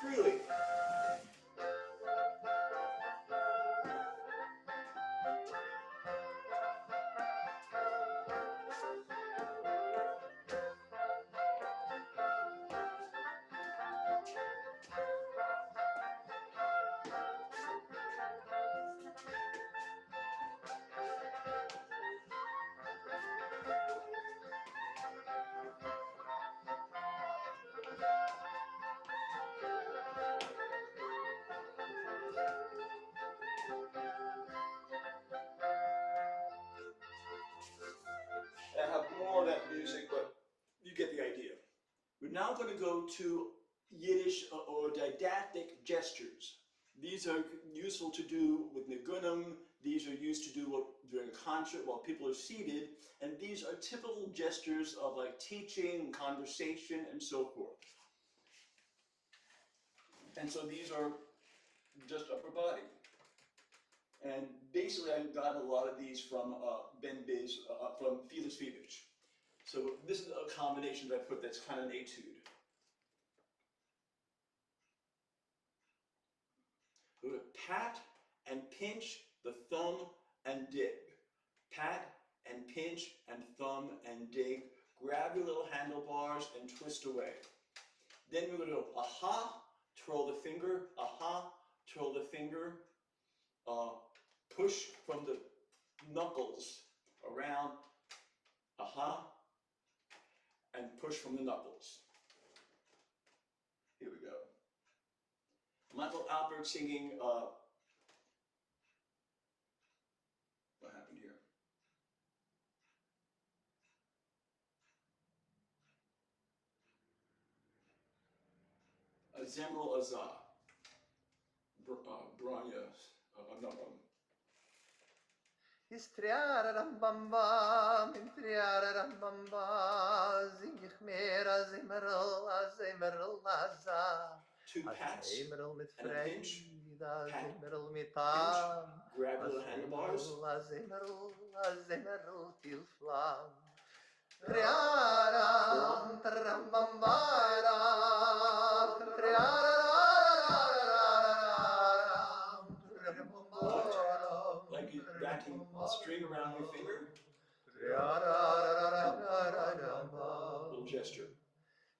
Freely. I have more of that music, but you get the idea. We're now going to go to Yiddish or didactic gestures. These are useful to do with nigunim. These are used to do during a concert while people are seated. And these are typical gestures of like teaching, conversation, and so forth. And so these are just upper body. And basically, I got a lot of these from from Felix Fevich. So this is a combination that I put that's kind of an etude. We're going to pat and pinch the thumb and dig. Pat and pinch and thumb and dig. Grab your little handlebars and twist away. Then we're going to go aha, twirl the finger, aha, twirl the finger, push from the knuckles around, aha, and push from the knuckles. Here we go. Michael Alpert singing, what happened here? Zemrel Azah, Branya, no, Istriararam bamba, intriararam bamba, zing ich mehr als Emerald, Aza. 2 pats Emerald mit and a pinch. Freude, Pat, Emerald mit pinch, Tam. grab your little handlebars. Emerald till flam. Triaram, trambambaram, triararam, Like you wrapping a string around your finger. Little gesture.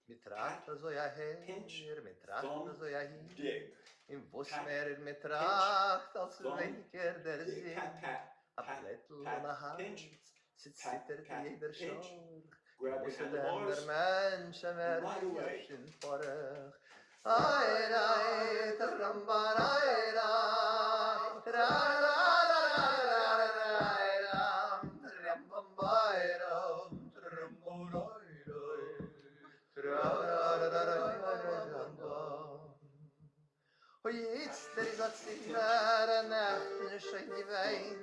Mitracht zo ja pinch, her, mitracht thumb, zo ja hier. dig. In was Pat, mer mitracht als thumb, weker der dig. zin. Pat, pat, A pat, blättel pat, aan de hand, pinch, zit pat, zittert pat, jeder pinch. schor. Grab your Moest der handlebars. mensen mer Right away. in vorig. Ai, ai, tramba, ai, ai, tra, ra, ra, ra, ra, ra, ra, trambambai, ram, tramborai, tra, ra, ra, ra, ra, ra, ra. Och jetzt der ist als in der Nacht schein die Wein.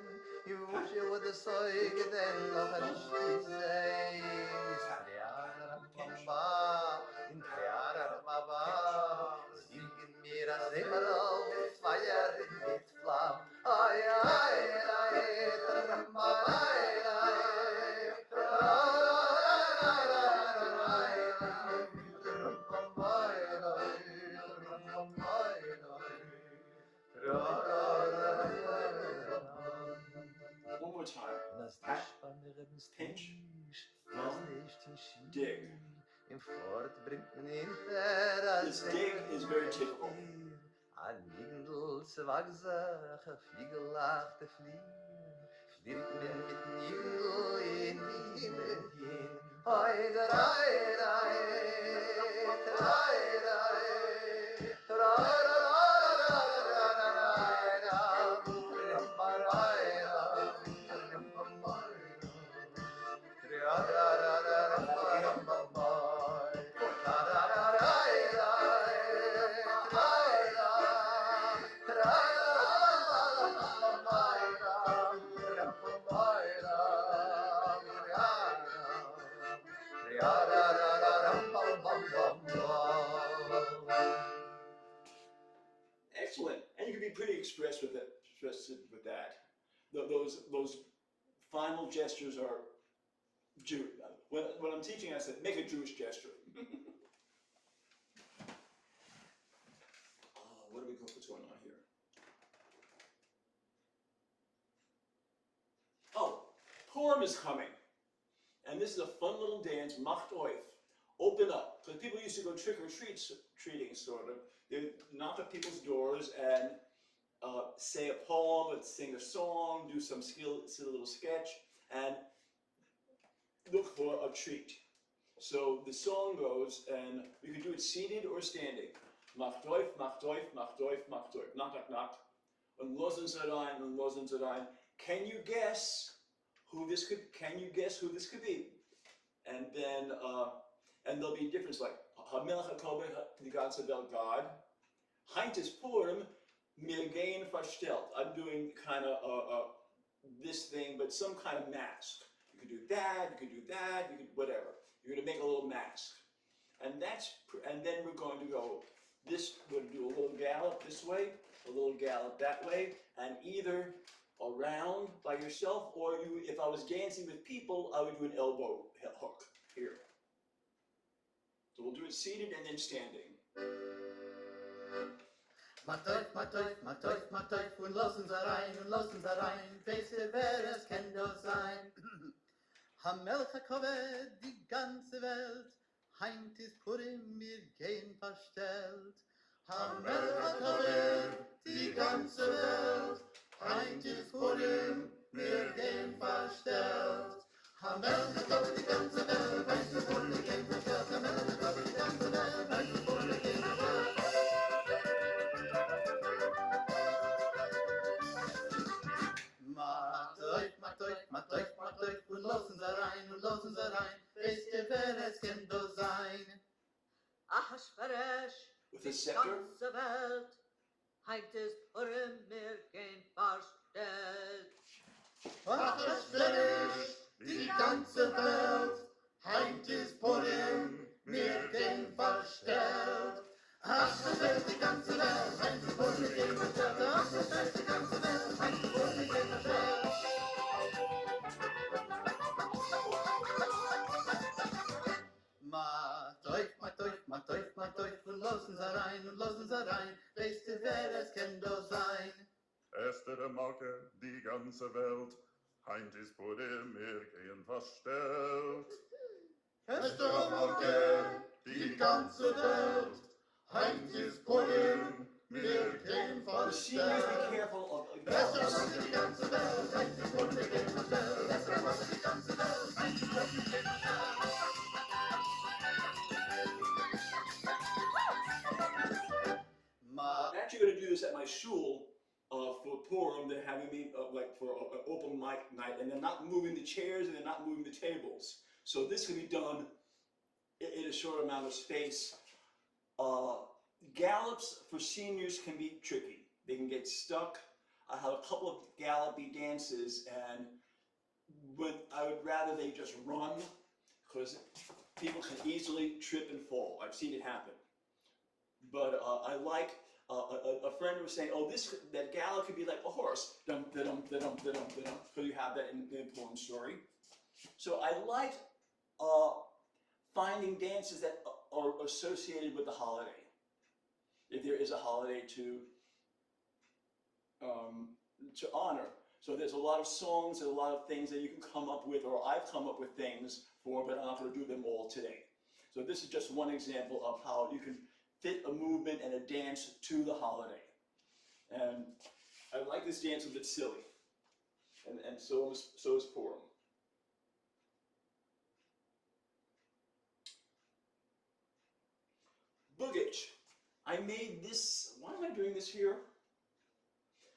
Ich wusste, wo der Säuge denn noch nicht gesehen ist. Triarabamba, in Triarababa. Singen mir als Emerald mit Feier mit Flamm. Ai, ai, ai, tramba, ai, ai, One more time. Nas Pat, dish pinch, nas thumb, nicht dig. Im Fort bringt man hinter This dig is very typical. An Nigel zwagsa, Fliegel lachte fliehen. Fliegt man mit Nigel in die Himmel hin. Hoi, drei, drei, drei, drei, drei, Excellent. And you can be pretty expressive with that. Those final gestures are Jewish. When I'm teaching, I said, make a Jewish gesture. What's going on here? Oh, Purim is coming. And this is a fun little dance, Macht Oif. Open up. Because people used to go trick-or-treating, sort of. They knock at people's doors and say a poem, or sing a song, do some silly little sketch, and look for a treat. So the song goes, and we could do it seated or standing. Macht Oif, Macht Oif, Macht Oif, Macht Oif. Knock, knock, knock. Und losen Sie rein, und losen Sie rein. Can you guess who this could be? And then, and there'll be difference like, HaMelech HaKober, die ganze Welt, God. Heint is Purim, mir gehen verstellt. I'm doing kind of this thing, but some kind of mask. You could do that, you could do that, you could whatever. You're going to make a little mask. And then we're going to go, we're going to do a little gallop this way, a little gallop that way, and either around by yourself, or if I was dancing with people, I would do an elbow hook here. So we'll do it seated and then standing. Matoif, matoif, matoif, matoif, und lassen Sie rein, weißt wer es kann doch sein. HaMelech HaKover, die ganze Welt, heint ist Purim, wir gehen verstellt. HaMelech HaKover, die ganze Welt, heint ist Purim, wir gehen verstellt. HaMelech HaKover, die ganze Welt, heint ist Purim, wir gehen verstellt. HaMelech HaKover, die ganze Welt, heint ist Purim, wir gehen verstellt. Matoif, und losen Sie rein, weißt wer es kann doch sein. Ahasveresh, With the die scepter. ganze Welt, heint es Purim, mir gehen verstellt. Ahasveresh, die ganze Welt, heint ist Purim, mir gehen verstellt. Ahasveresh, die ganze Welt, heint ist Purim, mir gehen verstellt. Ahasveresh, die ganze Welt, heint ist Purim, mir gehen verstellt. Matoif, und losen Sie rein, weißt wer es kann doch sein. Estere Marke, die ganze Welt, Heint ist Pudding, wir gehen verstellt. Estere Marke, die ganze Welt, Heint ist Pudding, wir gehen Seniors, be verstellt. careful of Estere gallops. Marke, die ganze Welt, Heint ist Pudding, wir gehen verstellt. Estere Marke, die ganze Welt, Heint ist Pudding, wir gehen verstellt. I'm actually going to do this at my shul for Purim. They're having me like for an open mic night, and they're not moving the chairs and they're not moving the tables. So this can be done in a short amount of space. Gallops for seniors can be tricky. They can get stuck. I have a couple of gallopy dances, and I would rather they just run, because people can easily trip and fall. I've seen it happen. But I like, a friend was saying, oh, that gallop could be like a horse, dum da dum da dum da dum da dum, because you have that in the poem story. So I like finding dances that are associated with the holiday. If there is a holiday to honor. So there's a lot of songs and a lot of things that you can come up with, or I've come up with things for, but I'm not going to do them all today. So this is just one example of how you can fit a movement and a dance to the holiday. And I like this dance because it's silly. And so is Purim. Boogage. I made this, why am I doing this here?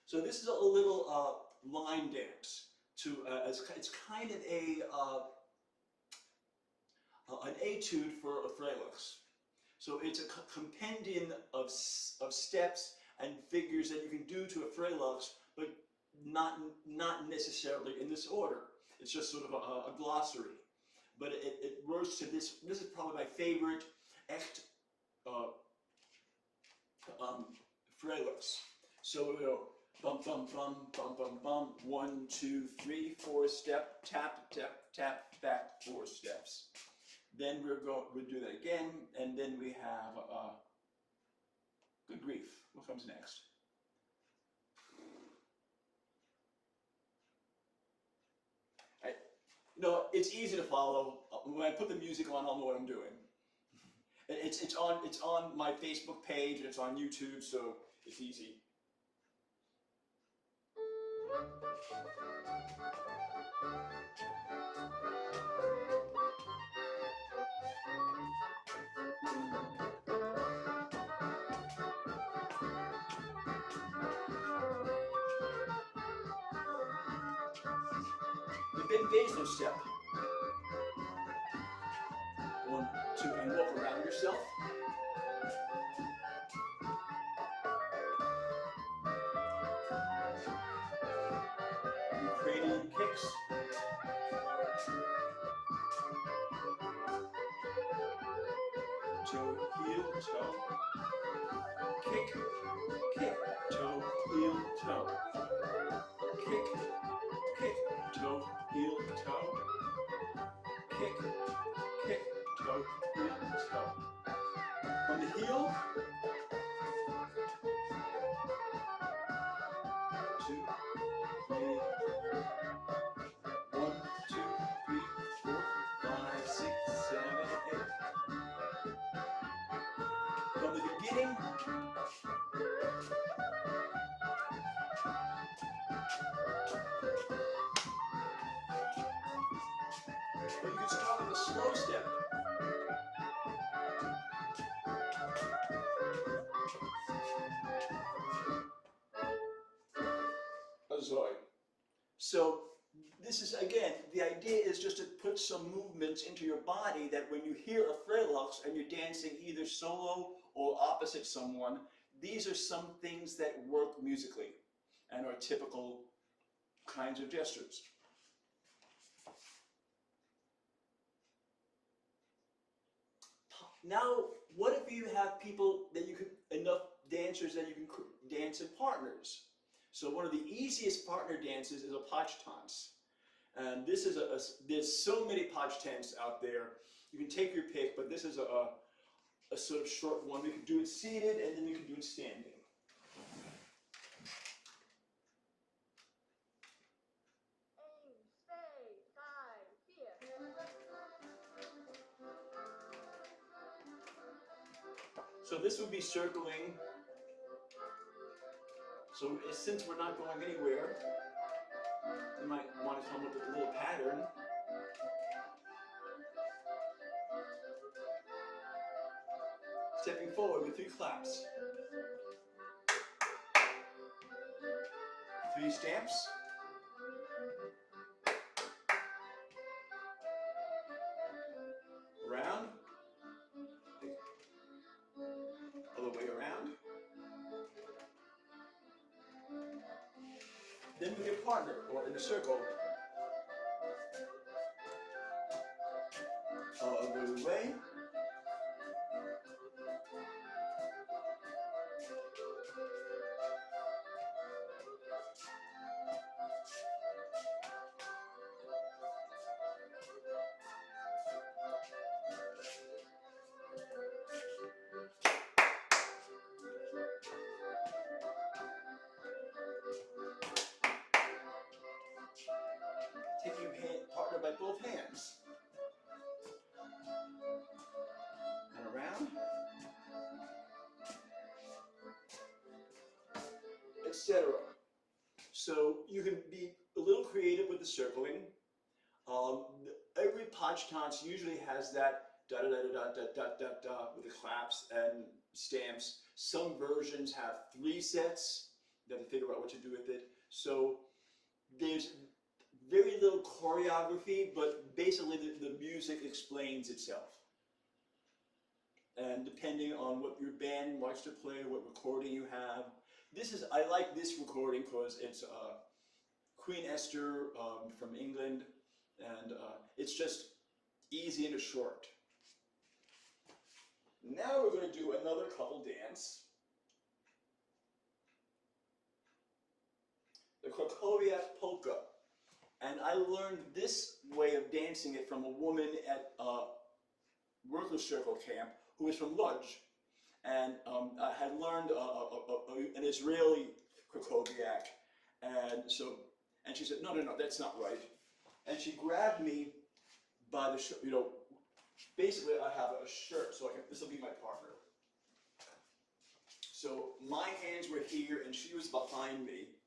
So this is a little line dance. It's kind of an etude for a Freilich. So it's a compendium of steps and figures that you can do to a Freilich, but not necessarily in this order. It's just sort of a glossary. But it works to this. This is probably my favorite echt Freilich. So we go bum bum bum bum bum bum. 1, 2, 3, 4 step, tap tap tap, back 4 steps. Then we'll do that again, and then we have good grief. What comes next? No, it's easy to follow. When I put the music on, I'll know what I'm doing. It's on my Facebook page, and it's on YouTube, so it's easy. The big Basel step. 1, 2, and walk around yourself. Ukrainian kicks. Toe, heel, toe. Kick, kick, toe, heel, toe. Kick, kick, toe, heel, toe. Kick, kick, toe, heel, toe. From the heel, 2, 3, 1, 2, 3, 4, 5, 6, 7, 8. From the beginning, or you can start with a slow step. Azoi. So this is, again, the idea is just to put some movements into your body that when you hear a Freilich and you're dancing either solo or opposite someone, these are some things that work musically and are typical kinds of gestures. Now, what if you have people that you can, enough dancers that you can dance in partners? So one of the easiest partner dances is a Pachtanz. And this is there's so many Pachtans out there. You can take your pick, but this is a sort of short one. We can do it seated, and then we can do it standing. this would be circling. So since we're not going anywhere, you might want to come up with a little pattern. Stepping forward with 3 claps. 3 stamps. Around. Other way around. Then with your partner, or in a circle. Other way. Take your partner by both hands. And around. Etc. So you can be a little creative with the circling. Every Pachtanz usually has that da da da da da da da da with the claps and stamps. Some versions have 3 sets. You have to figure out what to do with it. So there's very little choreography, but basically the music explains itself. And depending on what your band likes to play, what recording you have. I like this recording because it's Queen Esther from England, and it's just easy and short. Now we're going to do another couple dance. The Krakowiak polka. And I learned this way of dancing it from a woman at Workers' Circle camp who was from Lodz. And I had learned an Israeli Krakowiak. And she said, no, that's not right. And she grabbed me by the shirt, basically I have a shirt, so this will be my partner. So my hands were here and she was behind me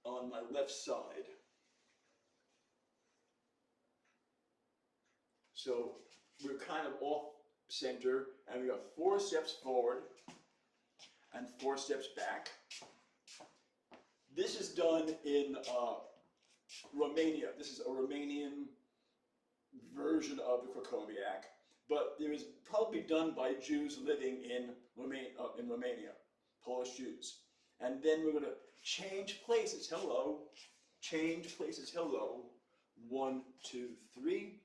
on my left side. So we're kind of off center, and we got 4 steps forward and 4 steps back. This is done in Romania. This is a Romanian version of the Krakowiak, but it was probably done by Jews living in Romania, Polish Jews. And then we're going to change places. Hello. Change places. Hello. 1, 2, 3.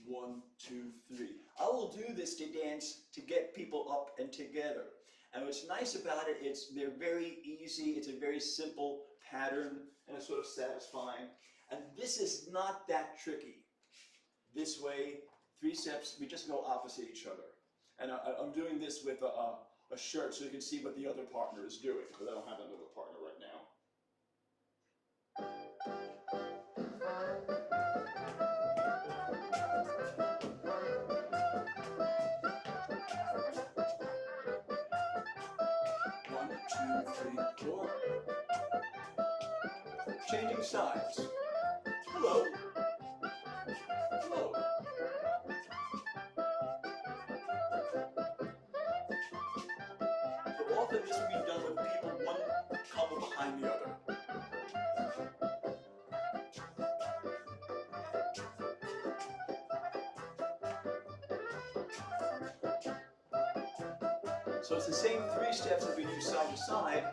1, 2, 3. I will do this to dance to get people up and together. And what's nice about it, they're very easy. It's a very simple pattern, and it's sort of satisfying. And this is not that tricky. This way, 3 steps, we just go opposite each other. And I'm doing this with a shirt so you can see what the other partner is doing, because I don't have another partner right now. Changing sides. Hello. Hello. So often this will be done with people, one couple behind the other. So it's the same 3 steps as we do side to side.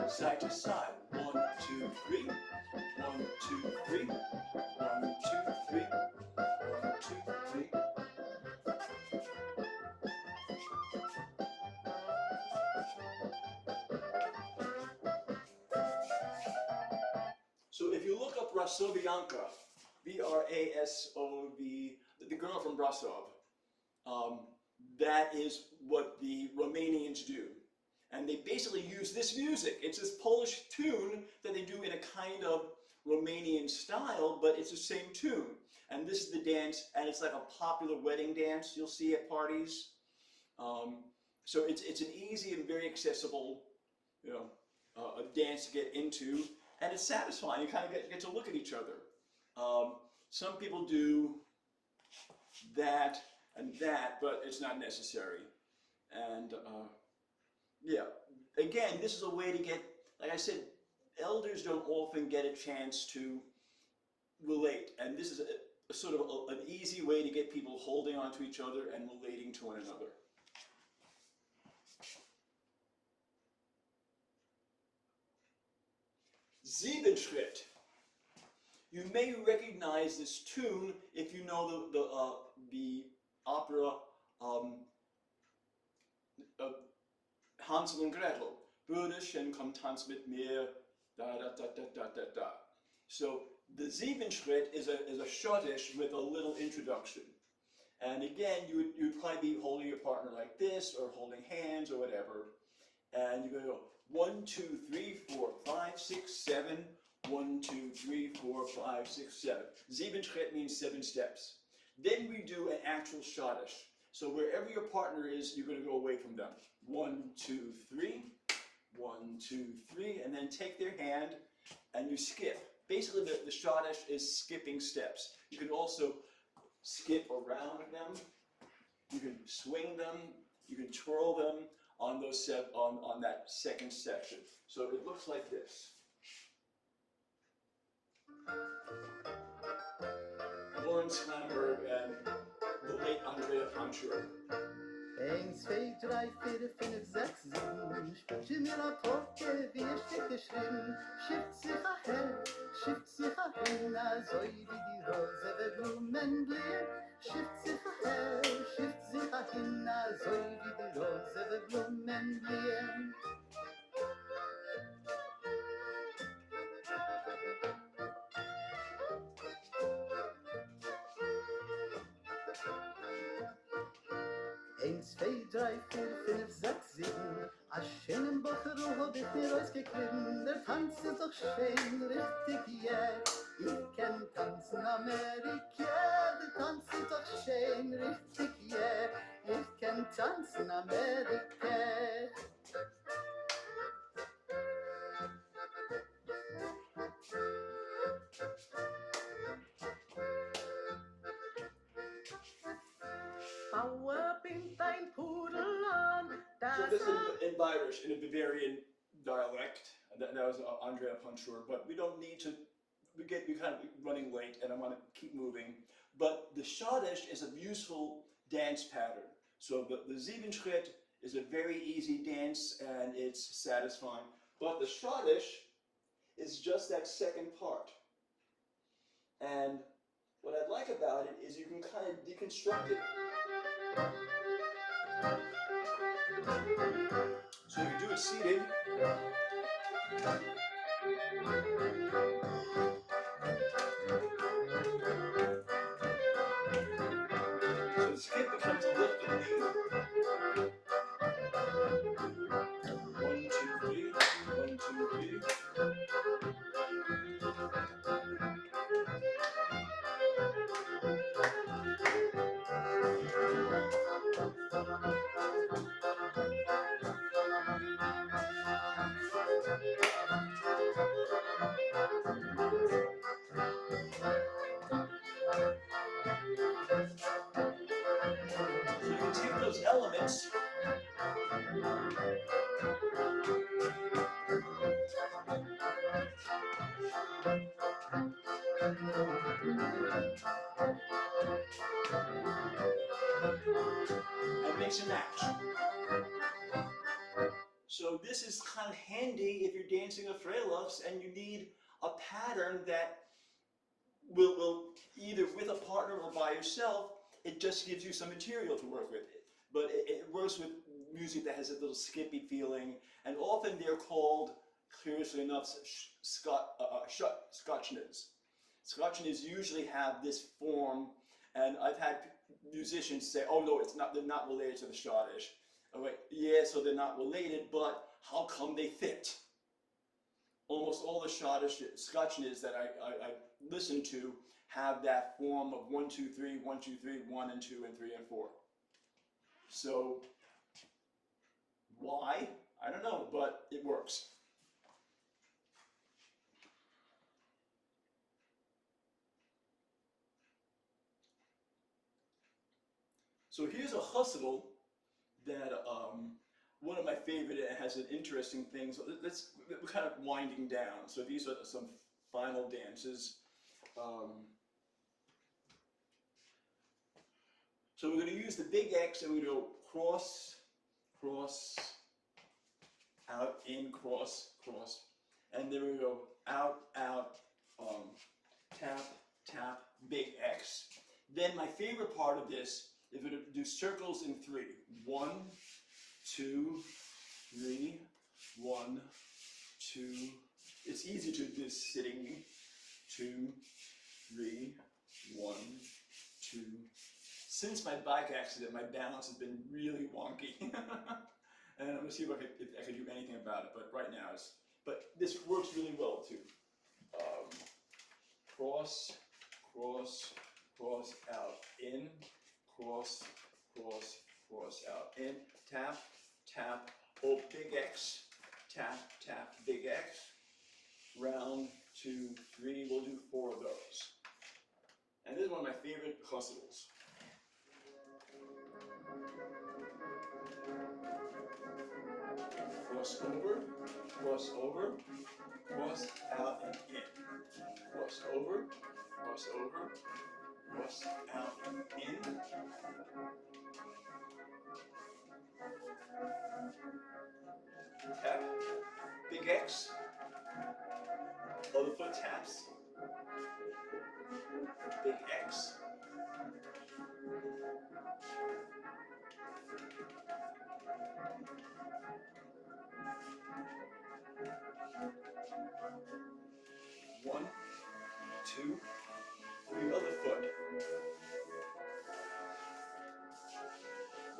Side to side. 1, 2, 3. 1, 2, 3. 1, 2, 3. 1, 2, 3. So if you look up Brasovianka, B-R-A-S-O-V, the girl from Brasov, that is what the Romanians do. And they basically use this music. It's this Polish tune that they do in a kind of Romanian style, but it's the same tune. And this is the dance, and it's like a popular wedding dance you'll see at parties. So it's an easy and very accessible, you know, a dance to get into, and it's satisfying. You kind of get to look at each other. Some people do that and that, but it's not necessary. And yeah, again, this is a way to get, like I said, elders don't often get a chance to relate, and this is a sort of an easy way to get people holding on to each other and relating to one another. Siebenschritt. You may recognize this tune if you know the opera Hansel and Gretel. Brüderchen, komm, tanz mit mir, da da da da da da da. So the Siebenschritt is a schottisch with a little introduction. And again, you'd probably be holding your partner like this, or holding hands, or whatever. And you're going to go 1, 2, 3, 4, 5, 6, 7. 1, 2, 3, 4, 5, 6, 7. Siebenschritt means 7 steps. Then we do an actual schottisch. So wherever your partner is, you're going to go away from them. 1, 2, 3. 1, 2, 3. And then take their hand and you skip. Basically, the schottisch is skipping steps. You can also skip around them. You can swing them. You can twirl them on those on that second section. So it looks like this. Lawrence Hamburg and the late Andrea Pancher. 1, 2, 3, 4, 5, 6, 7. Spitze mir a Tote, wie steht geschrieben. Schifft sich a Herr, schifft sich a Hinna, so wie die Rose, wie Blumen blühen. Schifft sich a Herr, schifft sich a Hinna, so wie die Rose, wie Blumen blühen. Eins, zwei, drei, vier, fünf, sechs, sieben. A schönen Bucheru hab ich mir ausgekriegt. Der Tanz ist doch schön, richtig, yeah. Ich kann tanzen, Amerika. Der Tanz ist doch schön, richtig, yeah. Ich kann tanzen, Amerika. Bauer bindt ein Pudel an, So this is in Irish, in a Bavarian dialect. That was Andrea Pancher, but we don't need to. We're kind of running late, and I want to keep moving. But the schottisch is a useful dance pattern. So the Siebenschritt is a very easy dance, and it's satisfying. But the schottisch is just that second part. And what I like about it is you can kind of deconstruct it. So you do it seated. So the skip becomes a lift of the knee. 1, 2, 3. 1, 2, 3. So you can take those elements and mix and match. So this is kind of handy if you're dancing a Freiluft's and you need a pattern that will either with a partner or by yourself, it just gives you some material to work with. But it works with music that has a little skippy feeling, and often they're called, curiously enough, Scotchners. Scotchners usually have this form, and I've had musicians say, oh no, they're not related to the Scottish. I'm like, yeah, so they're not related, but how come they fit? Almost all the Scotchners that I listen to have that form of 1, 2, 3, 1, 2, 3, 1 and 2 and 3 and 4. So why? I don't know, but it works. So here's a hustle that one of my favorite, it has an interesting thing. So we're kind of winding down. So these are some final dances. So we're going to use the big X and we're going to go cross, cross, out, in, cross, cross. And then we go out, out, tap, tap, big X. Then my favorite part of this is we're going to do circles in 3. 1, 2, 3, 1, 2. It's easy to do this sitting. 2, 3, 1, 2. Since my bike accident, my balance has been really wonky. And I'm going to see if I can do anything about it, but right now but this works really well too. Cross, cross, cross, out, in, cross, cross, cross, out, in, tap, tap, oh, big X, tap, tap, big X, round, 2, 3, we'll do 4 of those. And this is one of my favorite hustles. Cross over, cross over, cross out and in. Cross over, cross over, cross out and in. Tap, big X. Other foot taps. Big X. One, 2, 3, other foot.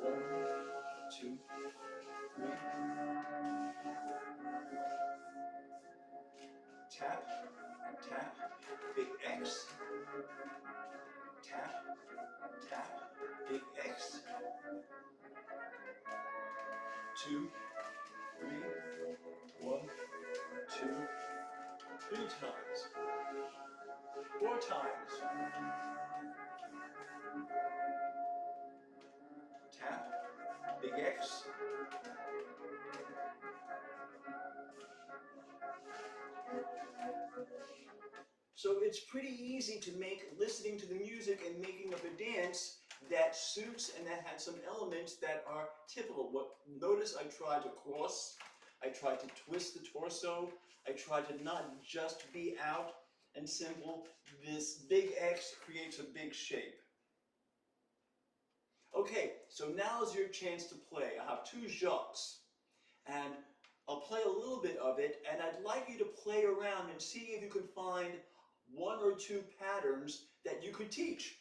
1, 2, 3. Tap, tap, big X. Tap, tap, big X. 2, 3, 1, 2, 3 times. 4 times. Tap, big X. So it's pretty easy to make listening to the music and making of a dance that suits and that has some elements that are typical. Notice I tried to cross, I tried to twist the torso, I tried to not just be out and simple. This big X creates a big shape. Okay, so now is your chance to play. I have 2 jacques, and I'll play a little bit of it, and I'd like you to play around and see if you can find 1 or 2 patterns that you could teach.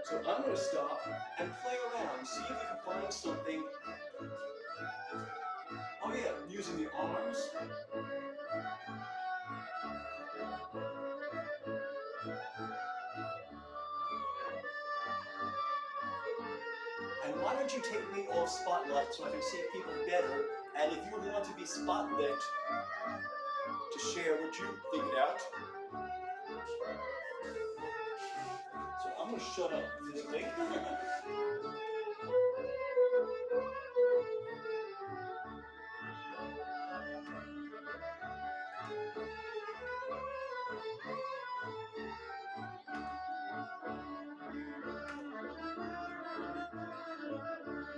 So I'm going to stop and play around, see if you can find something. Oh yeah, using the arms. And why don't you take me off spotlight so I can see people better, and if you want to be spotlit to share what you figured out. So I'm going to shut up physically.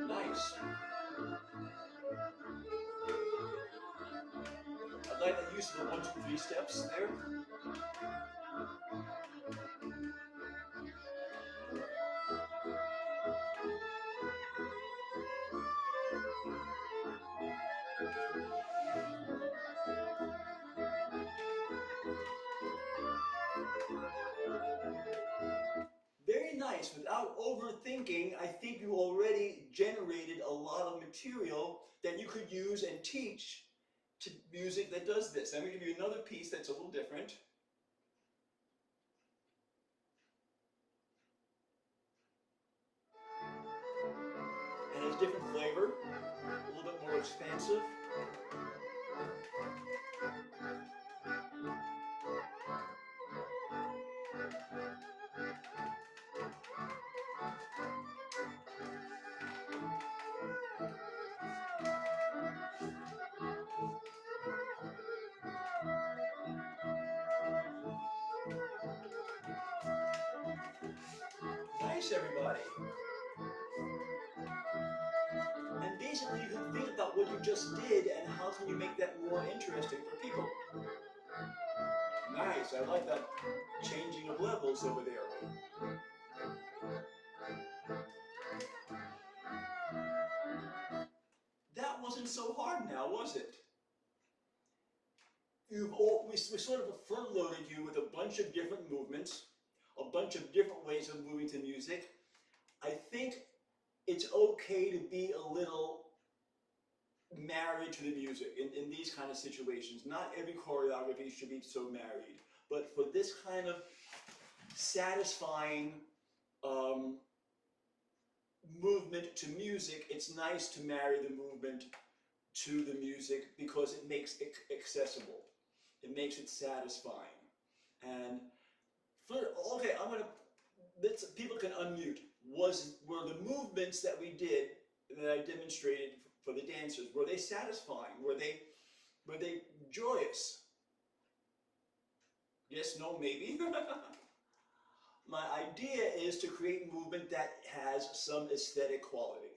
Nice. I like the use of the 1, 2, 3 steps there. nice. Without overthinking, I think you already generated a lot of material that you could use and teach to music that does this. I'm going to give you another piece that's a little different. And it's different flavor, a little bit more expansive. Nice, everybody. And basically, you can think about what you just did and how can you make that more interesting for people. Nice, I like that changing of levels over there. That wasn't so hard now, was it? We sort of front-loaded you with a bunch of different movements, a bunch of different ways of moving to music. I think it's okay to be a little married to the music in these kind of situations. Not every choreography should be so married, but for this kind of satisfying movement to music, it's nice to marry the movement to the music because it makes it accessible. It makes it satisfying. And okay, people can unmute. Were the movements that we did, that I demonstrated for the dancers, were they satisfying? Were they joyous? Yes, no, maybe. My idea is to create movement that has some aesthetic quality.